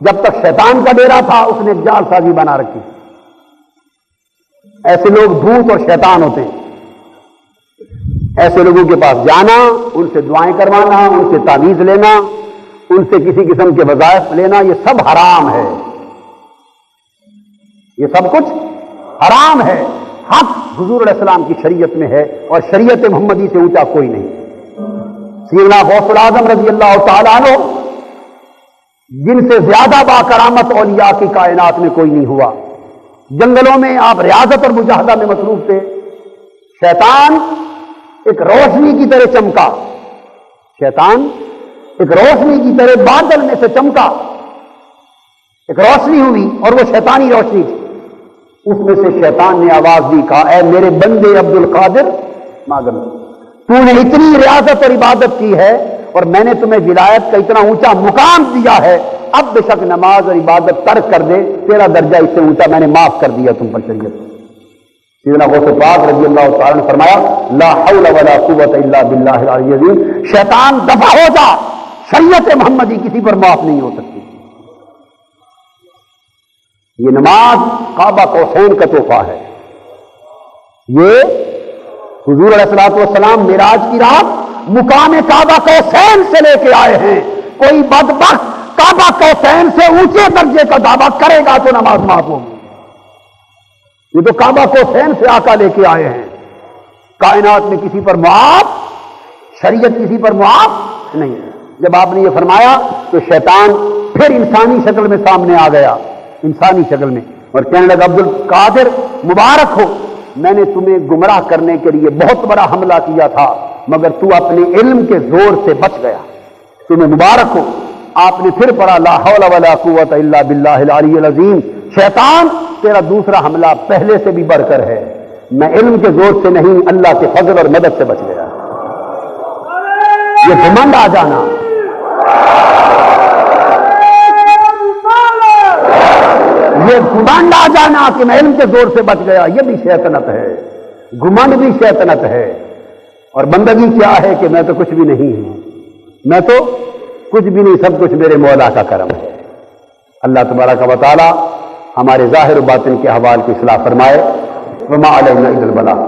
جب تک شیطان کا ڈیرا تھا اس نے ایک جال سازی بنا رکھی۔ ایسے لوگ بھوت اور شیطان ہوتے ہیں، ایسے لوگوں کے پاس جانا، ان سے دعائیں کروانا، ان سے تعویذ لینا، ان سے کسی قسم کے وظائف لینا، یہ سب حرام ہے، یہ سب کچھ حرام ہے۔ حق حضور علیہ السلام کی شریعت میں ہے، اور شریعت محمدی سے اونچا کوئی نہیں۔ سیدنا غوث العظم رضی اللہ تعالیٰ عنہ جن سے زیادہ باکرامت اولیاء کی کائنات میں کوئی نہیں ہوا. جنگلوں میں آپ ریاضت اور مجاہدہ میں مصروف تھے. شیطان ایک روشنی کی طرح چمکا، شیطان ایک روشنی کی طرح بادل میں سے چمکا، ایک روشنی ہوئی اور وہ شیطانی روشنی تھی. اس میں سے شیطان نے آواز دی، کہا اے میرے بندے عبد القادر ماگم، تو نے اتنی ریاضت اور عبادت کی ہے اور میں نے تمہیں ولایت کا اتنا اونچا مقام دیا ہے، اب بے شک نماز اور عبادت ترک کر دے، تیرا درجہ اس سے اونچا میں نے معاف کر دیا تم پر شریعت. سیدنا غوث پاک رضی اللہ تعالیٰ نے فرمایا لا حول ولا قوت الا باللہ العلی العظیم، شیطان دفع ہو جا، شریعت محمدی کسی پر معاف نہیں ہو سکتی. یہ نماز کعبہ قوسین کا تحفہ ہے. یہ حضور علیہ الصلوۃ والسلام معراج کی رات مقام کعبہ قوسین سے لے کے آئے ہیں. کوئی بدبخت کعبہ قوسین سے اونچے درجے کا دعویٰ کرے گا تو نماز معاف ہوگی. یہ تو کعبہ قوسین سے آقا لے کے آئے ہیں. کائنات میں کسی پر معاف، شریعت کسی پر معاف نہیں. جب آپ نے یہ فرمایا تو شیطان پھر انسانی شکل میں سامنے آ گیا، انسانی شکل میں، اور کہنے لگا عبد القادر مبارک ہو، میں نے تمہیں گمراہ کرنے کے لیے بہت بڑا حملہ کیا تھا مگر تو اپنے علم کے زور سے بچ گیا، تمہیں مبارک ہو. آپ نے پھر پڑھا لا حول ولا قوت الا باللہ العلی العظیم. شیطان تیرا دوسرا حملہ پہلے سے بھی بڑھ کر ہے، میں علم کے زور سے نہیں اللہ کے فضل اور مدد سے بچ گیا. یہ گھمنڈ آ جانا، یہ گھمنڈ آ جانا کہ میں علم کے زور سے بچ گیا، یہ بھی شیطنت ہے. گھمنڈ بھی شیطنت ہے. اور بندگی کیا ہے کہ میں تو کچھ بھی نہیں ہوں، میں تو کچھ بھی نہیں، سب کچھ میرے مولا کا کرم ہے. اللہ تبارک و تعالی ہمارے ظاہر و باطن کے احوال کی اصلاح فرمائے. وما علینا الا البلاغ.